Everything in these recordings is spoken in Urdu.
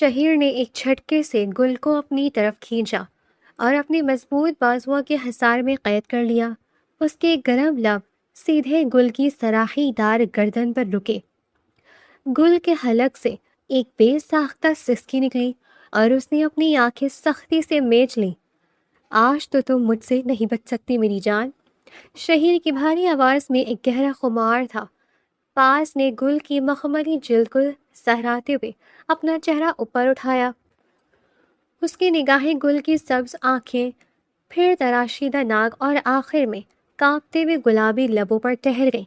شہیر نے ایک جھٹکے سے گل کو اپنی طرف کھینچا اور اپنی مضبوط بازوؤں کے حصار میں قید کر لیا۔ اس کے گرم لب سیدھے گل کی سراخی دار گردن پر رکے۔ گل کے حلق سے ایک بے ساختہ سسکی نکلی اور اس نے اپنی آنکھیں سختی سے میچ لیں۔ آج تو تم مجھ سے نہیں بچ سکتی میری جان۔ شہیر کی بھاری آواز میں ایک گہرا خمار تھا۔ پاس نے گل کی مخملی جلد کو سہراتے ہوئے اپنا چہرہ اوپر اٹھایا۔ اس کی نگاہیں گل کی سبز آنکھیں، پھر تراشیدہ ناک اور آخر میں کانپتے ہوئے گلابی لبوں پر ٹہر گئیں۔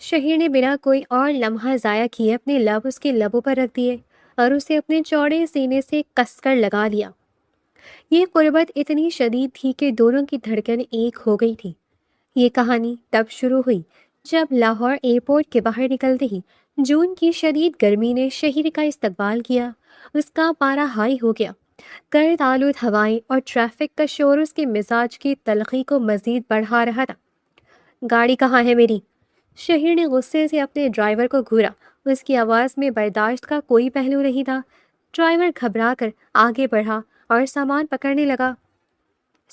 شہیر نے بنا کوئی اور لمحہ ضائع کیے اپنے لب اس کے لبوں پر رکھ دیے اور اسے اپنے چوڑے سینے سے کس کر لگا لیا۔ یہ قربت اتنی شدید تھی کہ دونوں کی دھڑکن ایک ہو گئی تھی۔ یہ کہانی تب شروع ہوئی جب لاہور ایئرپورٹ کے باہر نکلتے ہی جون کی شدید گرمی نے شہر کا استقبال کیا۔ اس کا پارا ہائی ہو گیا۔ گرد آلود ہوائیں اور ٹریفک کا شور اس کے مزاج کی تلخی کو مزید بڑھا رہا تھا۔ گاڑی کہاں ہے میری؟ شہیر نے غصے سے اپنے ڈرائیور کو گھورا۔ اس کی آواز میں برداشت کا کوئی پہلو نہیں تھا۔ ڈرائیور گھبرا کر آگے بڑھا اور سامان پکڑنے لگا۔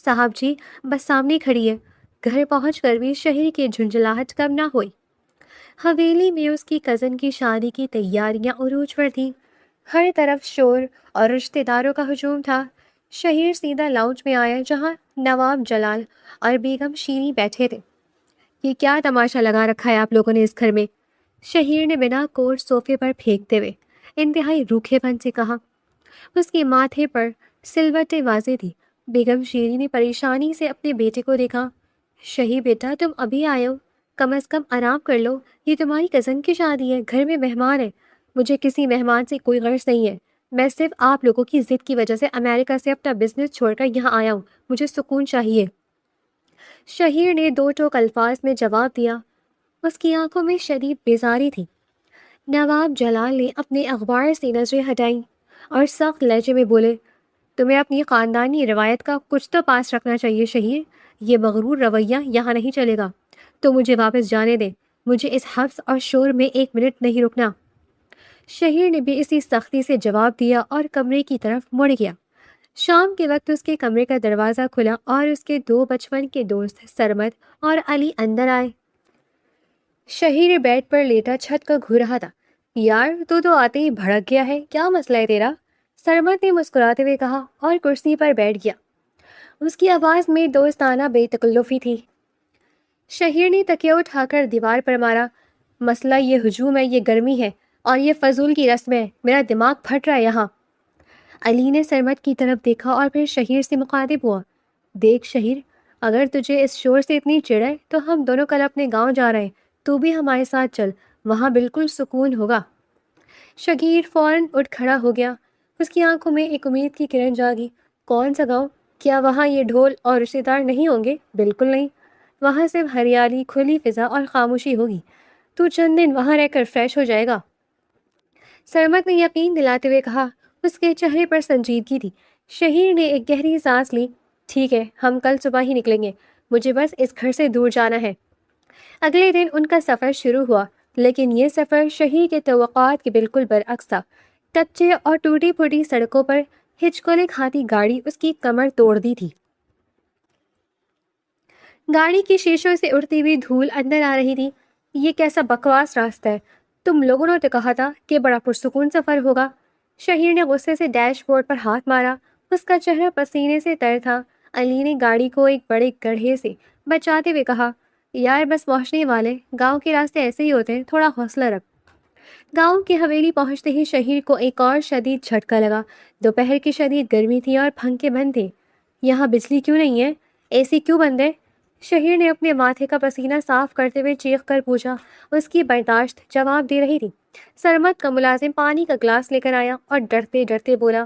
صاحب جی، بس سامنے کھڑی ہے۔ گھر پہنچ کر بھی شہر کی جھنجھلاہٹ کم نہ ہوئی۔ حویلی میں اس کی کزن کی شادی کی تیاریاں عروج پر تھیں۔ ہر طرف شور اور رشتہ داروں کا ہجوم تھا۔ شہیر سیدھا لاؤنج میں آیا جہاں نواب جلال اور بیگم شیریں بیٹھے تھے۔ یہ کیا تماشا لگا رکھا ہے آپ لوگوں نے اس گھر میں؟ شہیر نے بنا کوٹ صوفے پر پھینکتے ہوئے انتہائی روکھے پن سے کہا۔ اس کے ماتھے پر سلوٹیں واضح تھی۔ بیگم شیریں نے پریشانی سے اپنے بیٹے کو دیکھا۔ شہیر بیٹا، تم ابھی آئے ہو، کم از کم آرام کر لو۔ یہ تمہاری کزن کی شادی ہے، گھر میں مہمان ہے۔ مجھے کسی مہمان سے کوئی غرض نہیں ہے۔ میں صرف آپ لوگوں کی ضد کی وجہ سے امریکہ سے اپنا بزنس چھوڑ کر یہاں آیا ہوں۔ مجھے سکون چاہیے۔ شہیر نے دو ٹوک الفاظ میں جواب دیا۔ اس کی آنکھوں میں شدید بیزاری تھی۔ نواب جلال نے اپنے اخبار سے نظریں ہٹائیں اور سخت لہجے میں بولے، تمہیں اپنی خاندانی روایت کا کچھ تو پاس رکھنا چاہیے شہیر۔ یہ مغرور رویہ یہاں نہیں چلے گا۔ تو مجھے واپس جانے دیں۔ مجھے اس حبس اور شور میں ایک منٹ نہیں رکنا۔ شہیر نے بھی اسی سختی سے جواب دیا اور کمرے کی طرف مڑ گیا۔ شام کے وقت اس کے کمرے کا دروازہ کھلا اور اس کے دو بچپن کے دوست سرمد اور علی اندر آئے۔ شہیر بیڈ پر لیٹا چھت کا گھور رہا تھا۔ یار، تو آتے ہی بھڑک گیا ہے، کیا مسئلہ ہے تیرا؟ سرمد نے مسکراتے ہوئے کہا اور کرسی پر بیٹھ گیا۔ اس کی آواز میں دوستانہ بے تکلفی تھی۔ شہیر نے تکیہ اٹھا کر دیوار پر مارا۔ مسئلہ یہ ہجوم ہے، یہ گرمی ہے اور یہ فضول کی رسم ہے۔ میرا دماغ پھٹ رہا ہے یہاں۔ علی نے سرمد کی طرف دیکھا اور پھر شہیر سے مخاطب ہوا۔ دیکھ شہیر، اگر تجھے اس شور سے اتنی چڑ ہے تو ہم دونوں کل اپنے گاؤں جا رہے ہیں، تو بھی ہمارے ساتھ چل، وہاں بالکل سکون ہوگا۔ شہیر فوراً اٹھ کھڑا ہو گیا۔ اس کی آنکھوں میں ایک امید کی کرن جاگی۔ کون سا گاؤں؟ کیا وہاں یہ ڈھول اور رشتہ دار نہیں ہوں گے؟ بالکل نہیں، وہاں صرف ہریالی، کھلی فضا اور خاموشی ہوگی۔ تو چند دن وہاں رہ کر فریش ہو جائے گا۔ سرمد نے یقین دلاتے ہوئے کہا۔ اس کے چہرے پر سنجیدگی تھی۔ شہیر نے ایک گہری سانس لی۔ ٹھیک ہے، ہم کل صبح ہی نکلیں گے۔ مجھے بس اس گھر سے دور جانا ہے۔ اگلے دن ان کا سفر شروع ہوا، لیکن یہ سفر شہیر کے توقعات کے بالکل برعکس تھا۔ کچے اور ٹوٹی پھوٹی سڑکوں پر ہچکولے کھاتی گاڑی اس کی کمر توڑ دی تھی۔ گاڑی کی شیشوں سے اڑتی ہوئی دھول اندر آ رہی تھی۔ یہ کیسا بکواس راستہ ہے؟ تم لوگوں نے تو کہا تھا کہ بڑا پرسکون سفر ہوگا۔ شہیر نے غصے سے ڈیش بورڈ پر ہاتھ مارا۔ اس کا چہرہ پسینے سے تر تھا۔ علی نے گاڑی کو ایک بڑے گڑھے سے بچاتے ہوئے کہا، یار بس پہنچنے والے، گاؤں کے راستے ایسے ہی ہوتے ہیں، تھوڑا حوصلہ رکھ۔ گاؤں کی حویلی پہنچتے ہی شہیر کو ایک اور شدید جھٹکا لگا۔ دوپہر کی شدید گرمی تھی اور پنکھے بند تھے۔ یہاں بجلی کیوں نہیں ہے؟ اے سی کیوں بند ہے؟ شہیر نے اپنے ماتھے کا پسینہ صاف کرتے ہوئے چیخ کر پوچھا۔ اس کی برداشت جواب دے رہی تھی۔ سرمد کا ملازم پانی کا گلاس لے کر آیا اور ڈرتے ڈرتے بولا،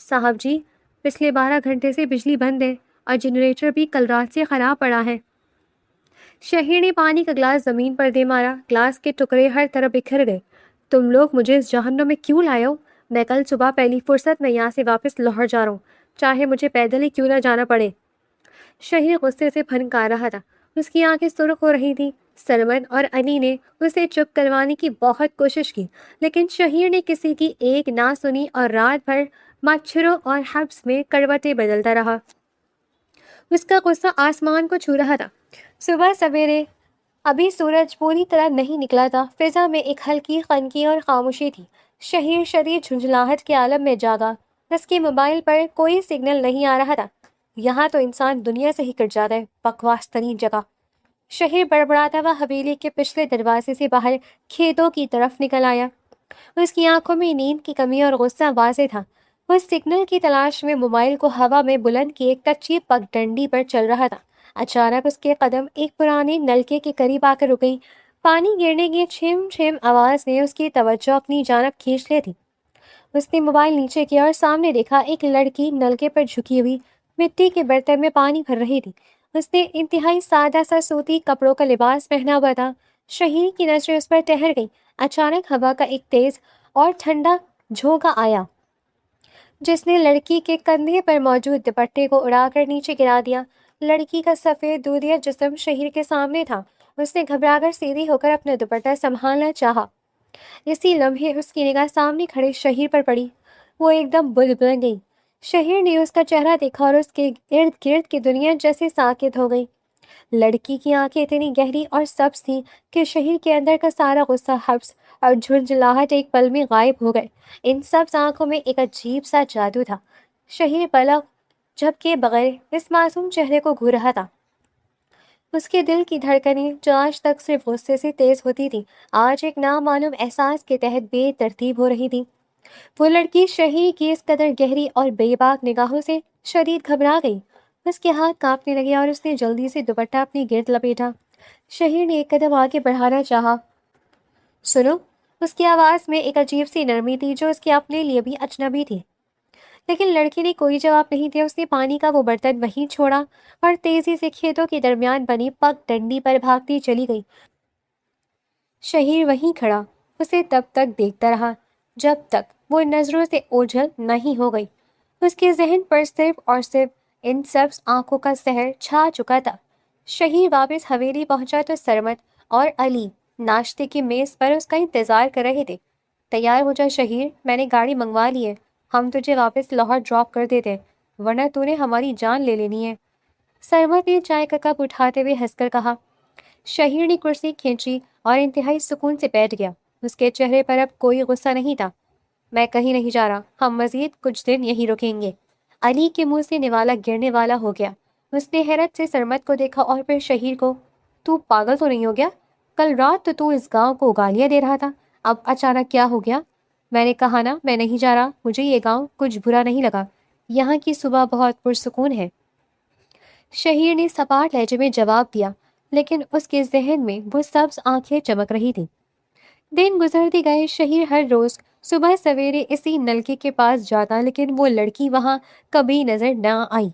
صاحب جی، پچھلے 12 گھنٹے سے بجلی بند ہے اور جنریٹر بھی کل رات سے خراب پڑا ہے۔ شہیر نے پانی کا گلاس زمین پر دے مارا۔ گلاس کے ٹکڑے ہر طرف بکھر گئے۔ تم لوگ مجھے اس جہنم میں کیوں لائے ہو؟ میں کل صبح پہلی فرصت میں یہاں سے واپس لاہور جا رہا ہوں، چاہے مجھے پیدل ہی کیوں نہ جانا پڑے۔ شہیر غصے سے پھنکا رہا تھا۔ اس کی آنکھیں سرخ ہو رہی تھی۔ سرمن اور علی نے اسے چپ کروانے کی بہت کوشش کی، لیکن شہیر نے کسی کی ایک نہ سنی اور رات بھر مچھروں اور حبس میں کروٹیں بدلتا رہا۔ اس کا غصہ آسمان کو چھو رہا تھا۔ صبح سویرے ابھی سورج پوری طرح نہیں نکلا تھا، فضا میں ایک ہلکی خنکی اور خاموشی تھی۔ شہیر شدید جھنجھلاہٹ کے عالم میں جاگا۔ اس کے موبائل پر کوئی سگنل نہیں آ رہا تھا۔ یہاں تو انسان دنیا سے ہی کٹ جاتا ہے، بکواس ترین جگہ۔ شہیر بڑبڑاتا ہوا حویلی کے پچھلے دروازے سے باہر کھیتوں کی طرف نکل آیا۔ اس کی آنکھوں میں نیند کی کمی اور غصہ واضح تھا۔ وہ سگنل کی تلاش میں موبائل کو ہوا میں بلند کیے کچی پگڈنڈی پر چل رہا تھا۔ اچانک اس کے قدم ایک پرانے نلکے کے قریب آ کر رک گئی۔ پانی گرنے کی چھم چھم آواز نے اس کی توجہ اپنی جانب کھینچ لی تھی۔ اس نے موبائل نیچے کیا اور سامنے دیکھا ایک لڑکی نلکے پر جھکی ہوئی مٹی کے برتن میں پانی بھر رہی تھی۔ اس نے انتہائی سادہ سا سوتی کپڑوں کا لباس پہنا ہوا تھا۔ شہیر کی نظریں اس پر ٹہر گئی۔ اچانک ہوا کا ایک تیز اور ٹھنڈا جھونکا آیا جس نے لڑکی کے کندھے پر موجود دوپٹے کو اڑا کر نیچے گرا دیا۔ لڑکی کا سفید دودھیا جسم شہیر کے سامنے تھا۔ اس نے گھبرا کر سیدھی ہو کر اپنا دوپٹہ سنبھالنا چاہا۔ اسی لمحے اس کی نگاہ سامنے کھڑے شہیر پر پڑی۔ وہ ایک دم بن گئی۔ شہیر نے اس کا چہرہ دیکھا اور اس کے ارد گرد کی دنیا جیسے ساکت ہو گئی۔ لڑکی کی آنکھیں اتنی گہری اور سبز تھیں کہ شہیر کے اندر کا سارا غصہ، حبس اور جھنجھلاہٹ ایک پل میں غائب ہو گئے۔ ان سبز آنکھوں میں ایک عجیب سا جادو تھا۔ شہیر پلک جھپکے بغیر اس معصوم چہرے کو گھور رہا تھا۔ اس کے دل کی دھڑکنیں جو آج تک صرف غصے سے تیز ہوتی تھی، آج ایک نامعلوم احساس کے تحت بے ترتیب ہو رہی تھی۔ وہ لڑکی شہیر کی اس قدر گہری اور بے باک نگاہوں سے شدید گھبرا گئی۔ اس کے ہاتھ کانپنے لگے اور اس نے جلدی سے دوپٹہ اپنی گرد لپیٹا۔ شہیر نے ایک قدم آگے بڑھانا چاہا۔ سنو، اس کی آواز میں ایک عجیب سی نرمی تھی جو اس کے اپنے لیے بھی اجنبی تھی، لیکن لڑکی نے کوئی جواب نہیں دیا۔ اس نے پانی کا وہ برتن وہیں چھوڑا اور تیزی سے کھیتوں کے درمیان بنی پگ ڈنڈی پر بھاگتی چلی گئی۔ شہیر وہیں کھڑا اسے تب تک دیکھتا رہا جب تک وہ نظروں سے اوجھل نہیں ہو گئی۔ اس کے ذہن پر صرف اور صرف ان سبز آنکھوں کا سحر چھا چکا تھا۔ شہیر واپس حویلی پہنچا تو سرمد اور علی ناشتے کی میز پر اس کا انتظار کر رہے تھے۔ تیار ہو جا شہیر، میں نے گاڑی منگوا لی ہے، ہم تجھے واپس لاہور ڈراپ کر دیتے، ورنہ تو نے ہماری جان لے لینی ہے۔ سرمد نے چائے کا کپ اٹھاتے ہوئے ہنس کر کہا۔ شہیر نے کرسی کھینچی اور انتہائی سکون سے بیٹھ گیا۔ اس کے چہرے پر اب کوئی غصہ نہیں تھا۔ میں کہیں نہیں جا رہا، ہم مزید کچھ دن یہیں رکیں گے۔ علی کے منہ سے نوالا گرنے والا ہو گیا۔ اس نے حیرت سے سرمد کو دیکھا اور پھر شہیر کو۔ تو پاگل تو نہیں ہو گیا؟ کل رات تو اس گاؤں کو گالیاں دے رہا تھا، اب اچانک کیا ہو گیا؟ میں نے کہا نا میں نہیں جا رہا، مجھے یہ گاؤں کچھ برا نہیں لگا، یہاں کی صبح بہت پرسکون ہے۔ شہیر نے سپاٹ لہجے میں جواب دیا، لیکن اس کے ذہن میں وہ سبز آنکھیں چمک رہی تھیں۔ دن گزرتے گئے۔ شہیر ہر روز صبح سویرے اسی نلکے کے پاس جاتا، لیکن وہ لڑکی وہاں کبھی نظر نہ آئی۔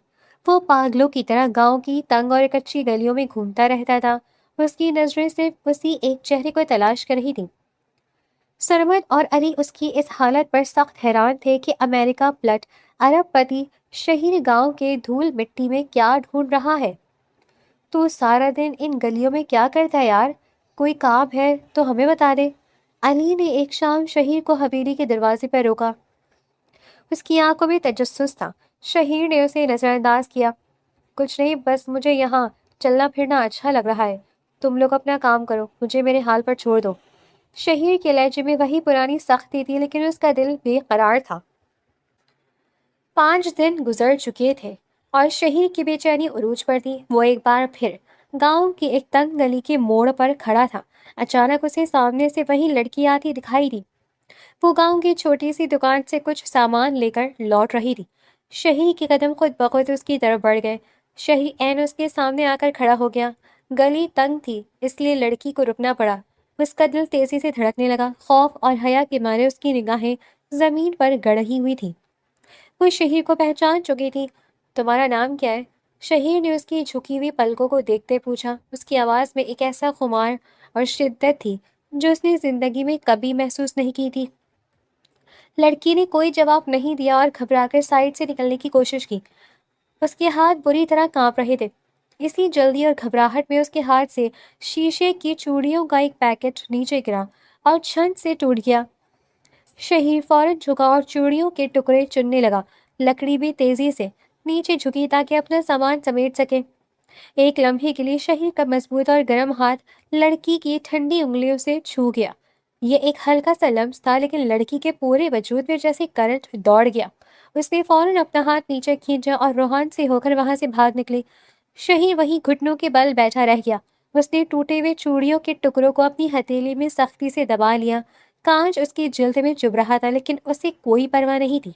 وہ پاگلوں کی طرح گاؤں کی تنگ اور کچی گلیوں میں گھومتا رہتا تھا۔ اس کی نظریں صرف اسی ایک چہرے کو تلاش کر رہی تھیں۔ سرمد اور علی اس کی اس حالت پر سخت حیران تھے کہ امریکہ پلٹ عرب پتی شہیر گاؤں کے دھول مٹی میں کیا ڈھونڈ رہا ہے۔ تو سارا دن ان گلیوں میں کیا کرتا ہے یار؟ کوئی کام ہے تو ہمیں بتا دے۔ علی نے ایک شام شہیر کو حویلی کے دروازے پر روکا۔ اس کی آنکھوں میں تجسس تھا۔ شہیر نے اسے نظر انداز کیا۔ کچھ نہیں، بس مجھے یہاں چلنا پھرنا اچھا لگ رہا ہے، تم لوگ اپنا کام کرو، مجھے میرے حال پر چھوڑ دو۔ شہیر کے لہجے میں وہی پرانی سختی تھی، لیکن اس کا دل بے قرار تھا۔ 5 دن گزر چکے تھے اور شہیر کی بے چینی عروج پر تھی۔ وہ ایک بار پھر گاؤں کی ایک تنگ گلی کے موڑ پر کھڑا تھا۔ اچانک اسے سامنے سے وہی لڑکی آتی دکھائی دی۔ وہ گاؤں کی چھوٹی سی دکان سے کچھ سامان لے کر لوٹ رہی تھی۔ شہیر کے قدم خود بخود اس کی طرف بڑھ گئے۔ شہیر عین اس کے سامنے آ کر کھڑا ہو گیا۔ گلی تنگ تھی، اس لیے لڑکی کو رکنا پڑا۔ اس کا دل تیزی سے دھڑکنے لگا۔ خوف اور حیا کے مارے اس کی نگاہیں زمین پر گڑھی ہوئی تھی۔ وہ شہیر کو پہچان چکی تھی۔ تمہارا نام کیا ہے؟ شہیر نے اس کی جھکی ہوئی پلکوں کو دیکھتے پوچھا۔ اس کی آواز میں ایک ایسا خمار اور شدت تھی جو اس نے زندگی میں کبھی محسوس نہیں کی تھی۔ لڑکی نے کوئی جواب نہیں دیا اور گھبرا کر سائڈ سے نکلنے کی کوشش کی۔ اس کے ہاتھ بری طرح کانپ رہے تھے۔ اسی جلدی اور گھبراہٹ میں اس کے ہاتھ سے شیشے کی چوڑیوں کا ایک پیکٹ نیچے گرا اور چھن سے ٹوٹ گیا۔ شہیر فوراً جھکا اور چوڑیوں کے ٹکڑے چننے لگا۔ لکڑی بھی تیزی سے نیچے جھکی تاکہ اپنا سامان سمیٹ سکے۔ ایک لمحے کے لیے شہیر کا مضبوط اور گرم ہاتھ لڑکی کی ٹھنڈی انگلیوں سے چھو گیا۔ یہ ایک ہلکا سا لمس تھا، لیکن لڑکی کے پورے وجود میں جیسے کرنٹ دوڑ گیا۔ اس نے فوراً اپنا ہاتھ نیچے کھینچا اور روحان سے ہو کر وہاں سے بھاگ نکلی۔ شہیر وہیں گھٹنوں کے بل بیٹھا رہ گیا۔ اس نے ٹوٹے ہوئے چوڑیوں کے ٹکڑوں کو اپنی ہتھیلی میں سختی سے دبا لیا۔ کانچ اس کی جلد میں چبھ رہا تھا، لیکن اسے کوئی پرواہ نہیں تھی۔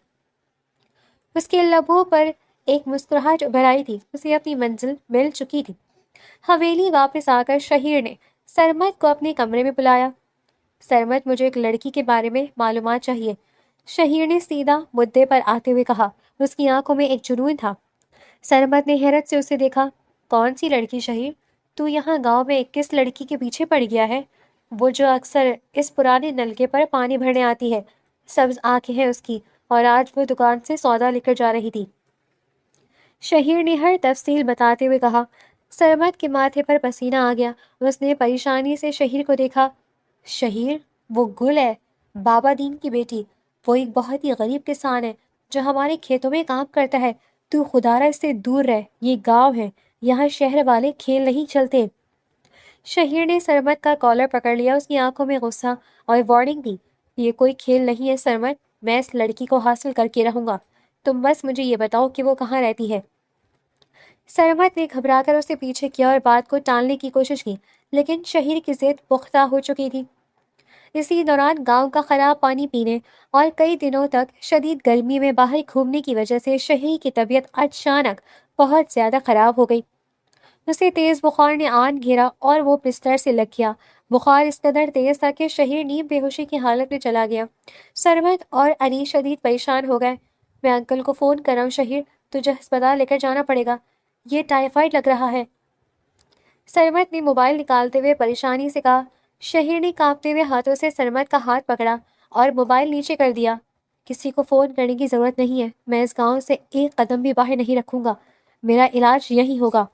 اس کے لبوں پر ایک مسکراہٹ ابھر آئی تھی۔ اسے اپنی منزل مل چکی تھی۔ حویلی واپس آ کر شہیر نے سرمد کو اپنے کمرے میں بلایا۔ سرمد، مجھے ایک لڑکی کے بارے میں معلومات چاہیے، شہیر نے سیدھا مدعے پر آتے ہوئے کہا۔ اس کی آنکھوں میں ایک جنون تھا۔ سرمد نے حیرت سے اسے دیکھا۔ کون سی لڑکی شہیر؟ تو یہاں گاؤں میں کس لڑکی کے پیچھے پڑ گیا ہے؟ وہ جو اکثر اس پرانے نلکے پر پانی بھرنے آتی ہے، سبز آنکھیں ہیں اس کی، اور آج وہ دکان سے سودا لے کر جا رہی تھی۔ شہیر نے ہر تفصیل بتاتے ہوئے کہا۔ سرمد کے ماتھے پر پسینہ آ گیا۔ اس نے پریشانی سے شہیر کو دیکھا۔ شہیر، وہ گل ہے، بابا دین کی بیٹی۔ وہ ایک بہت ہی غریب کسان ہے جو ہمارے کھیتوں میں کام کرتا ہے۔ تو خدا را اس سے دور رہ، یہ گاؤں ہے، یہاں شہر والے کھیل نہیں چلتے۔ شہیر نے سرمد کا کالر پکڑ لیا۔ اس کی آنکھوں میں غصہ اور وارننگ تھی۔ یہ کوئی کھیل نہیں ہے سرمد، میں اس لڑکی کو حاصل کر کے رہوں گا۔ تم بس مجھے یہ بتاؤ کہ وہ کہاں رہتی ہے۔ سرمد نے گھبرا کر اسے پیچھے کیا اور بات کو ٹالنے کی کوشش کی، لیکن شہیر کی ضد پختہ ہو چکی تھی۔ اسی دوران گاؤں کا خراب پانی پینے اور کئی دنوں تک شدید گرمی میں باہر گھومنے کی وجہ سے شہیر کی طبیعت اچانک بہت زیادہ خراب ہو گئی۔ اسے تیز بخار نے آن گھیرا اور وہ بستر سے لگ گیا۔ بخار اس قدر تیز تھا کہ شہیر نیم بے ہوشی کی حالت میں چلا گیا۔ سرمد اور علی شدید پریشان ہو گئے۔ میں انکل کو فون کر رہا ہوں شہیر، تجھے ہسپتال لے کر جانا پڑے گا، یہ ٹائیفائڈ لگ رہا ہے۔ سرمد نے موبائل نکالتے ہوئے پریشانی سے کہا۔ شہیر نے کانپتے ہوئے ہاتھوں سے سرمد کا ہاتھ پکڑا اور موبائل نیچے کر دیا۔ کسی کو فون کرنے کی ضرورت نہیں ہے، میں اس گاؤں سے ایک قدم بھی باہر نہیں رکھوں گا، میرا علاج یہی ہوگا۔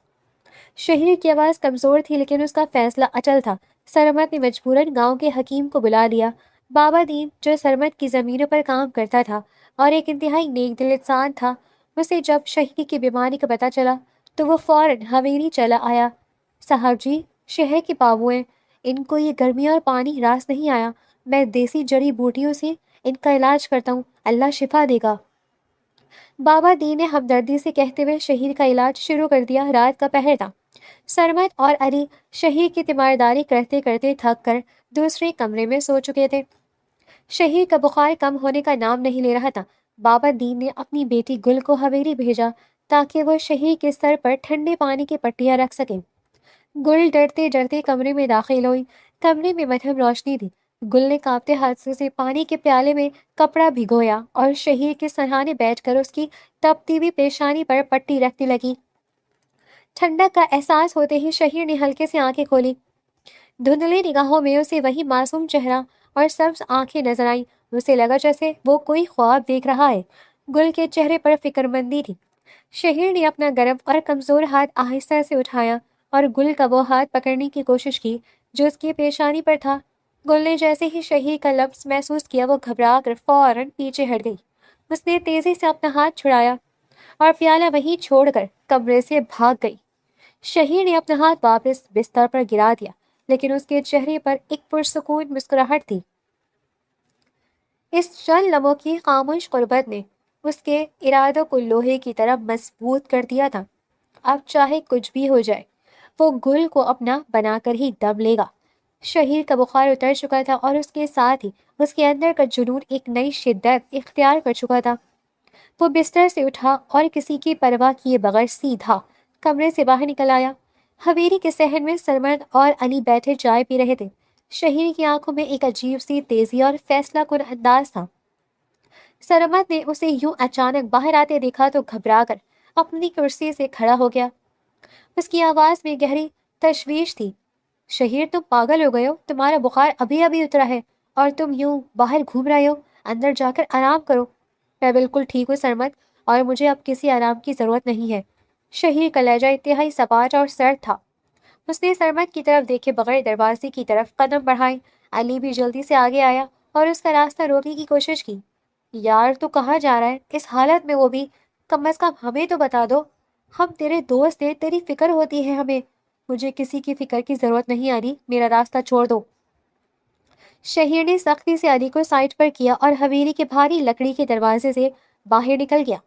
شہیر کی آواز کمزور تھی، لیکن اس کا فیصلہ اٹل تھا۔ سرمد نے مجبوراً گاؤں کے حکیم کو بلا لیا۔ بابا دین، جو سرمد کی زمینوں پر کام کرتا تھا اور ایک انتہائی نیک دل انسان تھا، اسے جب شہیر کی بیماری کا پتہ چلا تو وہ فوراً حویلی چلا آیا۔ صاحب جی، شہر کے بابو ہیں، ان کو یہ گرمی اور پانی راس نہیں آیا، میں دیسی جڑی بوٹیوں سے ان کا علاج کرتا ہوں، اللہ شفا دے گا۔ بابا دین نے ہمدردی سے کہتے ہوئے شہیر کا علاج شروع کر دیا۔ رات کا پہر تھا۔ سرمد اور علی شہیر کی تیمارداری کرتے کرتے تھک کر دوسرے کمرے میں سو چکے تھے۔ شہیر کا بخار کم ہونے کا نام نہیں لے رہا تھا۔ بابا دین نے اپنی بیٹی گل کو حویلی بھیجا تاکہ وہ شہیر کے سر پر ٹھنڈے پانی کی پٹیاں رکھ سکیں۔ گل ڈرتے ڈرتے کمرے میں داخل ہوئی۔ کمرے میں مدھم روشنی تھی۔ گل نے کانپتے ہاتھوں سے پانی کے پیالے میں کپڑا بھگویا اور شہیر کے سرہانے بیٹھ کر اس کی تپتی ہوئی پیشانی پر پٹی رکھنے لگی۔ ٹھنڈک کا احساس ہوتے ہی شہیر نے ہلکے سے آنکھیں کھولی۔ دھندلے نگاہوں میں اسے وہی معصوم چہرہ اور سبز آنکھیں نظر آئیں۔ اسے لگا جیسے وہ کوئی خواب دیکھ رہا ہے۔ گل کے چہرے پر فکر مندی تھی۔ شہیر نے اپنا گرم اور کمزور ہاتھ آہستہ سے اٹھایا اور گل کا وہ ہاتھ پکڑنے کی کوشش کی جو اس کی پیشانی پر تھا۔ گل نے جیسے ہی شہیر کا لمس محسوس کیا، وہ گھبرا کر فوراً پیچھے ہٹ گئی۔ اس نے تیزی سے اپنا ہاتھ چھڑایا اور پیالہ وہیں چھوڑ کر کمرے سے بھاگ گئی۔ شہیر نے اپنا ہاتھ واپس بستر پر گرا دیا، لیکن اس کے چہرے پر ایک پرسکون مسکراہٹ تھی۔ اس چند لمحوں کی خاموش قربت نے اس کے ارادوں کو لوہے کی طرح مضبوط کر دیا تھا۔ اب چاہے کچھ بھی ہو جائے، وہ گل کو اپنا بنا کر ہی دم لے گا۔ شہیر کا بخار اتر چکا تھا اور اس کے ساتھ ہی اس کے اندر کا جنون ایک نئی شدت اختیار کر چکا تھا۔ وہ بستر سے اٹھا اور کسی کی پرواہ کیے بغیر سیدھا کمرے سے باہر نکل آیا۔ حویلی کے صحن میں سرمد اور علی بیٹھے چائے پی رہے تھے۔ شہیر کی آنکھوں میں ایک عجیب سی تیزی اور فیصلہ کن انداز تھا۔ سرمد نے اسے یوں اچانک باہر آتے دیکھا تو گھبرا کر اپنی کرسی سے کھڑا ہو گیا۔ اس کی آواز میں گہری تشویش تھی۔ شہیر، تم پاگل ہو گئے ہو، تمہارا بخار ابھی ابھی اترا ہے اور تم یوں باہر گھوم رہے ہو، اندر جا کر آرام کرو۔ میں بالکل ٹھیک ہوں سرمد، اور مجھے اب کسی آرام کی ضرورت نہیں ہے۔ شہیر کا لہجہ انتہائی سپاٹ اور سرد تھا۔ اس نے سرمد کی طرف دیکھے بغیر دروازے کی طرف قدم بڑھائے۔ علی بھی جلدی سے آگے آیا اور اس کا راستہ روکنے کی کوشش کی۔ یار تو کہاں جا رہا ہے اس حالت میں، وہ بھی؟ کم از کم ہمیں تو بتا دو، ہم تیرے دوست ہیں، تیری فکر ہوتی ہے ہمیں۔ مجھے کسی کی فکر کی ضرورت نہیں علی، میرا راستہ چھوڑ دو۔ شہیر نے سختی سے علی کو سائڈ پر کیا اور حویلی کے بھاری لکڑی کے دروازے سے باہر نکل گیا۔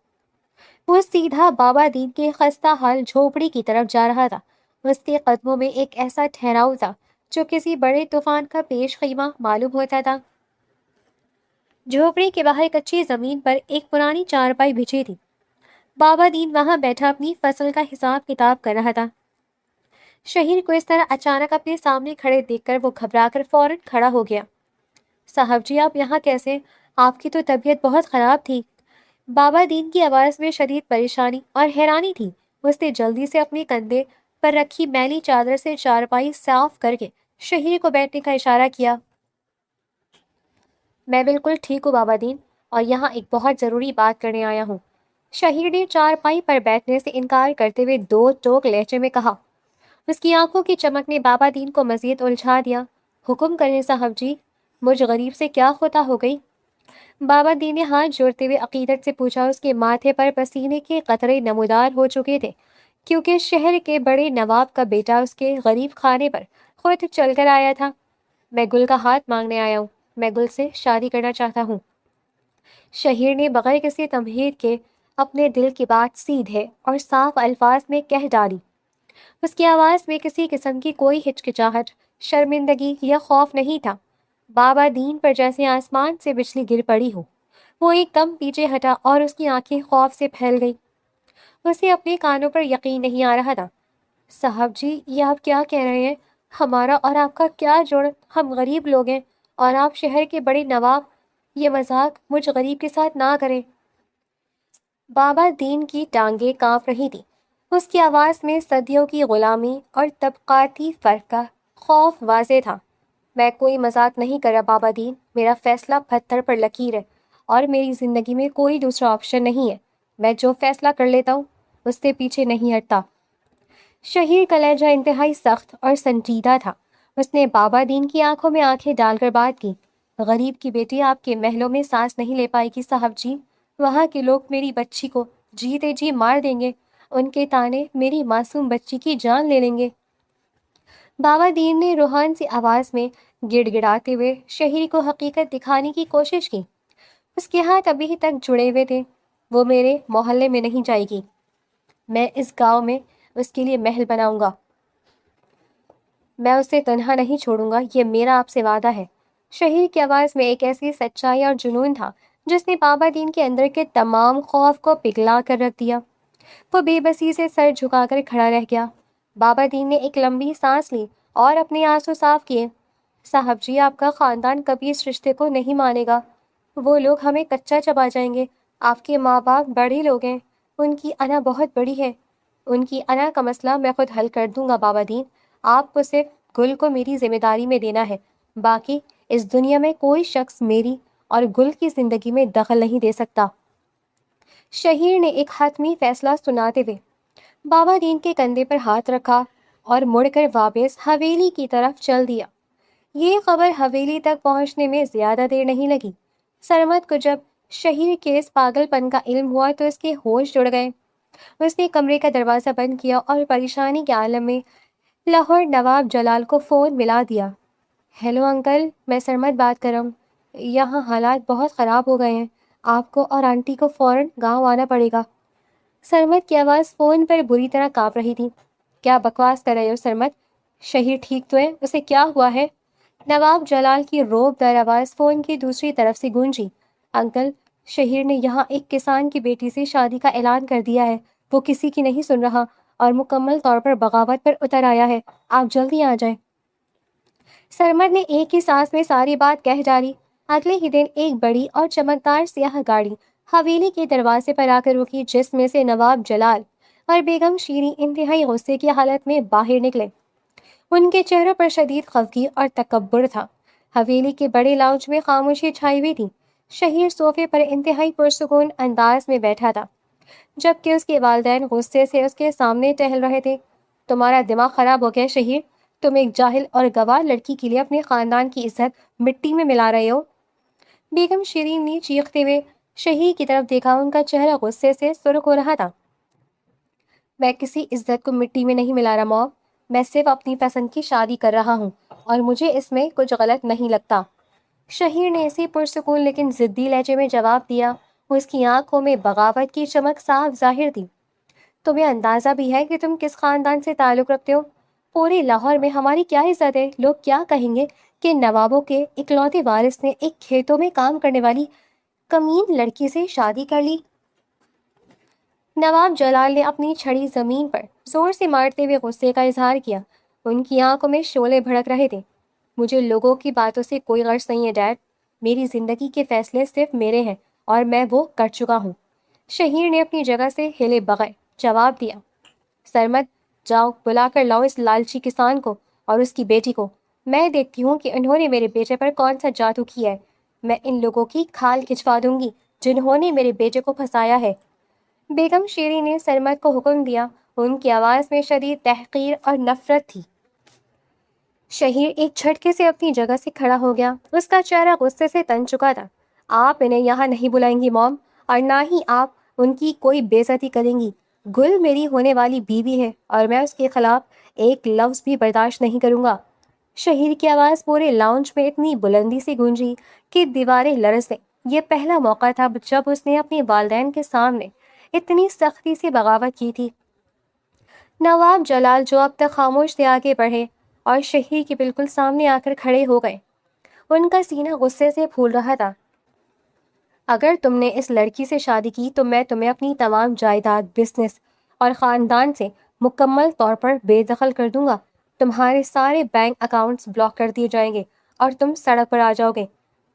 وہ سیدھا بابا دین کے خستہ حال جھوپڑی کی طرف جا رہا تھا۔ اس کے قدموں میں ایک ایسا ٹھہراؤ تھا جو کسی بڑے طوفان کا پیش خیمہ معلوم ہوتا تھا۔ جھوپڑی کے باہر کچی زمین پر ایک پرانی چارپائی بچھی تھی۔ بابا دین وہاں بیٹھا اپنی فصل کا حساب کتاب کر رہا تھا۔ شہیر کو اس طرح اچانک اپنے سامنے کھڑے دیکھ کر وہ گھبرا کر فوراً کھڑا ہو گیا۔ صاحب جی آپ یہاں کیسے؟ آپ کی تو طبیعت بہت خراب تھی۔ بابا دین کی آواز میں شدید پریشانی اور حیرانی تھی۔ اس نے جلدی سے اپنے کندھے پر رکھی میلی چادر سے چارپائی صاف کر کے شہیر کو بیٹھنے کا اشارہ کیا۔ میں بالکل ٹھیک ہوں بابا دین، اور یہاں ایک بہت ضروری بات کرنے آیا ہوں۔ شہیر نے چارپائی پر بیٹھنے سے انکار کرتے ہوئے دو ٹوک لہجے میں کہا۔ اس کی آنکھوں کی چمک نے بابا دین کو مزید الجھا دیا۔ حکم کریں صاحب جی، مجھ غریب سے کیا خطا ہو گئی؟ بابا دین نے ہاتھ جوڑتے ہوئے عقیدت سے پوچھا۔ اس کے ماتھے پر پسینے کے قطرے نمودار ہو چکے تھے، کیونکہ شہر کے بڑے نواب کا بیٹا اس کے غریب خانے پر خود چل کر آیا تھا۔ میں گل کا ہاتھ مانگنے آیا ہوں، میں گل سے شادی کرنا چاہتا ہوں۔ شہیر نے بغیر کسی تمہید کے اپنے دل کی بات سیدھے اور صاف الفاظ میں کہہ ڈالی۔ اس کی آواز میں کسی قسم کی کوئی ہچکچاہٹ، شرمندگی یا خوف نہیں تھا۔ بابا دین پر جیسے آسمان سے بجلی گر پڑی ہو۔ وہ ایک دم پیچھے ہٹا اور اس کی آنکھیں خوف سے پھیل گئی۔ اسے اپنے کانوں پر یقین نہیں آ رہا تھا۔ صاحب جی یہ آپ کیا کہہ رہے ہیں؟ ہمارا اور آپ کا کیا جوڑ؟ ہم غریب لوگ ہیں اور آپ شہر کے بڑے نواب۔ یہ مذاق مجھ غریب کے ساتھ نہ کریں۔ بابا دین کی ٹانگیں کانپ رہی تھی۔ اس کی آواز میں صدیوں کی غلامی اور طبقاتی فرق کا خوف واضح تھا۔ میں کوئی مذاق نہیں کر رہا بابا دین، میرا فیصلہ پتھر پر لکیر ہے اور میری زندگی میں کوئی دوسرا آپشن نہیں ہے۔ میں جو فیصلہ کر لیتا ہوں اس سے پیچھے نہیں ہٹتا۔ شہیر کا لہجہ انتہائی سخت اور سنجیدہ تھا۔ اس نے بابا دین کی آنکھوں میں آنکھیں ڈال کر بات کی۔ غریب کی بیٹی آپ کے محلوں میں سانس نہیں لے پائے گی صاحب جی۔ وہاں کے لوگ میری بچی کو جیتے جی مار دیں گے، ان کے تانے میری معصوم بچی کی جان لے لیں گے۔ بابا دین نے روحان سی آواز میں گڑ گڑاتے ہوئے شہیر کو حقیقت دکھانے کی کوشش کی۔ اس کے ہاتھ ابھی تک جڑے ہوئے تھے۔ وہ میرے محلے میں نہیں جائے گی، میں اس گاؤں میں اس کے لیے محل بناؤں گا، میں اسے تنہا نہیں چھوڑوں گا، یہ میرا آپ سے وعدہ ہے۔ شہیر کی آواز میں ایک ایسی سچائی اور جنون تھا جس نے بابا دین کے اندر کے تمام خوف کو پگھلا کر رکھ دیا۔ وہ بے بسی سے سر جھکا کر کھڑا رہ گیا۔ بابا دین نے ایک لمبی سانس لی اور اپنے آنسو صاف کیے۔ صاحب جی آپ کا خاندان کبھی اس رشتے کو نہیں مانے گا، وہ لوگ ہمیں کچا چبا جائیں گے۔ آپ کے ماں باپ بڑے لوگ ہیں، ان کی انا بہت بڑی ہے، ان کی انا کا مسئلہ میں خود حل کر دوں گا بابا دین۔ آپ کو صرف گل کو میری ذمہ داری میں دینا ہے، باقی اس دنیا میں کوئی شخص میری اور گل کی زندگی میں دخل نہیں دے سکتا۔ شہیر نے ایک حتمی فیصلہ سناتے ہوئے بابا دین کے کندھے پر ہاتھ رکھا اور مڑ کر واپس حویلی کی طرف چل دیا۔ یہ خبر حویلی تک پہنچنے میں زیادہ دیر نہیں لگی۔ سرمد کو جب شہیر کے اس پاگل پن کا علم ہوا تو اس کے ہوش اڑ گئے۔ اس نے کمرے کا دروازہ بند کیا اور پریشانی کے عالم میں لاہور نواب جلال کو فون ملا دیا۔ ہیلو انکل، میں سرمد بات کر رہا ہوں، یہاں حالات بہت خراب ہو گئے ہیں، آپ کو اور آنٹی کو فوراً گاؤں آنا پڑے گا۔ سرمد کی آواز فون پر بری طرح کانپ رہی تھی۔ کیا بکواس کر رہے ہو سرمد؟ شہیر ٹھیک تو ہے؟ اسے کیا ہوا ہے؟ نواب جلال کی روب دار آواز فون کی دوسری طرف سے گونجی۔ انکل، شہیر نے یہاں ایک کسان کی بیٹی سے شادی کا اعلان کر دیا ہے، وہ کسی کی نہیں سن رہا اور مکمل طور پر بغاوت پر اتر آیا ہے، آپ جلدی آ جائیں۔ سرمد نے ایک ہی سانس میں ساری بات کہہ ڈالی۔ اگلے ہی دن ایک بڑی اور چمکدار سیاہ گاڑی حویلی کے دروازے پر آ کر رکی، جس میں سے نواب جلال اور بیگم شیریں انتہائی غصے کی حالت میں باہر نکلے۔ ان کے چہروں پر شدید خفگی اور تکبر تھا۔ حویلی کے بڑے لاؤنج میں خاموشی چھائی ہوئی تھی۔ شہیر صوفے پر انتہائی پرسکون انداز میں بیٹھا تھا۔ جبکہ اس کے والدین غصے سے اس کے سامنے ٹہل رہے تھے۔ تمہارا دماغ خراب ہو گیا شہیر، تم ایک جاہل اور گواہ لڑکی کے لیے اپنے خاندان کی عزت مٹی میں ملا رہے ہو۔ بیگم شیرین نے چیختے ہوئے شہیر کی طرف دیکھا، ان کا چہرہ غصے سے سرخ ہو رہا تھا۔ میں کسی عزت کو مٹی میں نہیں ملا رہا موم، میں صرف اپنی پسند کی شادی کر رہا ہوں اور مجھے اس میں کچھ غلط نہیں لگتا۔ شہیر نے اسی پرسکون لیکن ضدی لہجے میں جواب دیا۔ اس کی آنکھوں میں بغاوت کی چمک صاف ظاہر تھی۔ تمہیں اندازہ بھی ہے کہ تم کس خاندان سے تعلق رکھتے ہو؟ پورے لاہور میں ہماری کیا عزت ہے؟ لوگ کیا کہیں گے کہ نوابوں کے اکلوتے وارث نے ایک کھیتوں میں کام کرنے والی کمین لڑکی سے شادی کر لی۔ نواب جلال نے اپنی چھڑی زمین پر زور سے مارتے ہوئے غصے کا اظہار کیا۔ ان کی آنکھوں میں شعلے بھڑک رہے تھے۔ مجھے لوگوں کی باتوں سے کوئی غرض نہیں ہے ڈیڈ، میری زندگی کے فیصلے صرف میرے ہیں اور میں وہ کر چکا ہوں۔ شہیر نے اپنی جگہ سے ہلے بغیر جواب دیا۔ سرمد، جاؤ بلا کر لاؤ اس لالچی کسان کو اور اس کی بیٹی کو۔ میں دیکھتی ہوں کہ انہوں نے میرے بیٹے پر کون سا جادو کیا ہے۔ میں ان لوگوں کی کھال کھچوا دوں گی جنہوں نے میرے بیٹے کو پھنسایا ہے۔ بیگم شیری نے سرمد کو حکم دیا۔ ان کی آواز میں شدید تحقیر اور نفرت تھی۔ شہیر ایک جھٹکے سے اپنی جگہ سے کھڑا ہو گیا۔ اس کا چہرہ غصے سے تن چکا تھا۔ آپ انہیں یہاں نہیں بلائیں گی موم، اور نہ ہی آپ ان کی کوئی بے عزتی کریں گی۔ گل میری ہونے والی بیوی ہے اور میں اس کے خلاف ایک لفظ بھی برداشت نہیں کروں گا۔ شہیر کی آواز پورے لاؤنج میں اتنی بلندی سے گونجی کہ دیواریں لرز گئیں۔ یہ پہلا موقع تھا جب اس نے اپنے والدین کے سامنے اتنی سختی سے بغاوت کی تھی۔ نواب جلال جو اب تک خاموش تھے آگے بڑھے اور شہیر کے بالکل سامنے آ کر کھڑے ہو گئے۔ ان کا سینہ غصے سے پھول رہا تھا۔ اگر تم نے اس لڑکی سے شادی کی تو میں تمہیں اپنی تمام جائیداد، بزنس اور خاندان سے مکمل طور پر بے دخل کر دوں گا۔ تمہارے سارے بینک اکاؤنٹس بلاک کر دیے جائیں گے اور تم سڑک پر آ جاؤ گے۔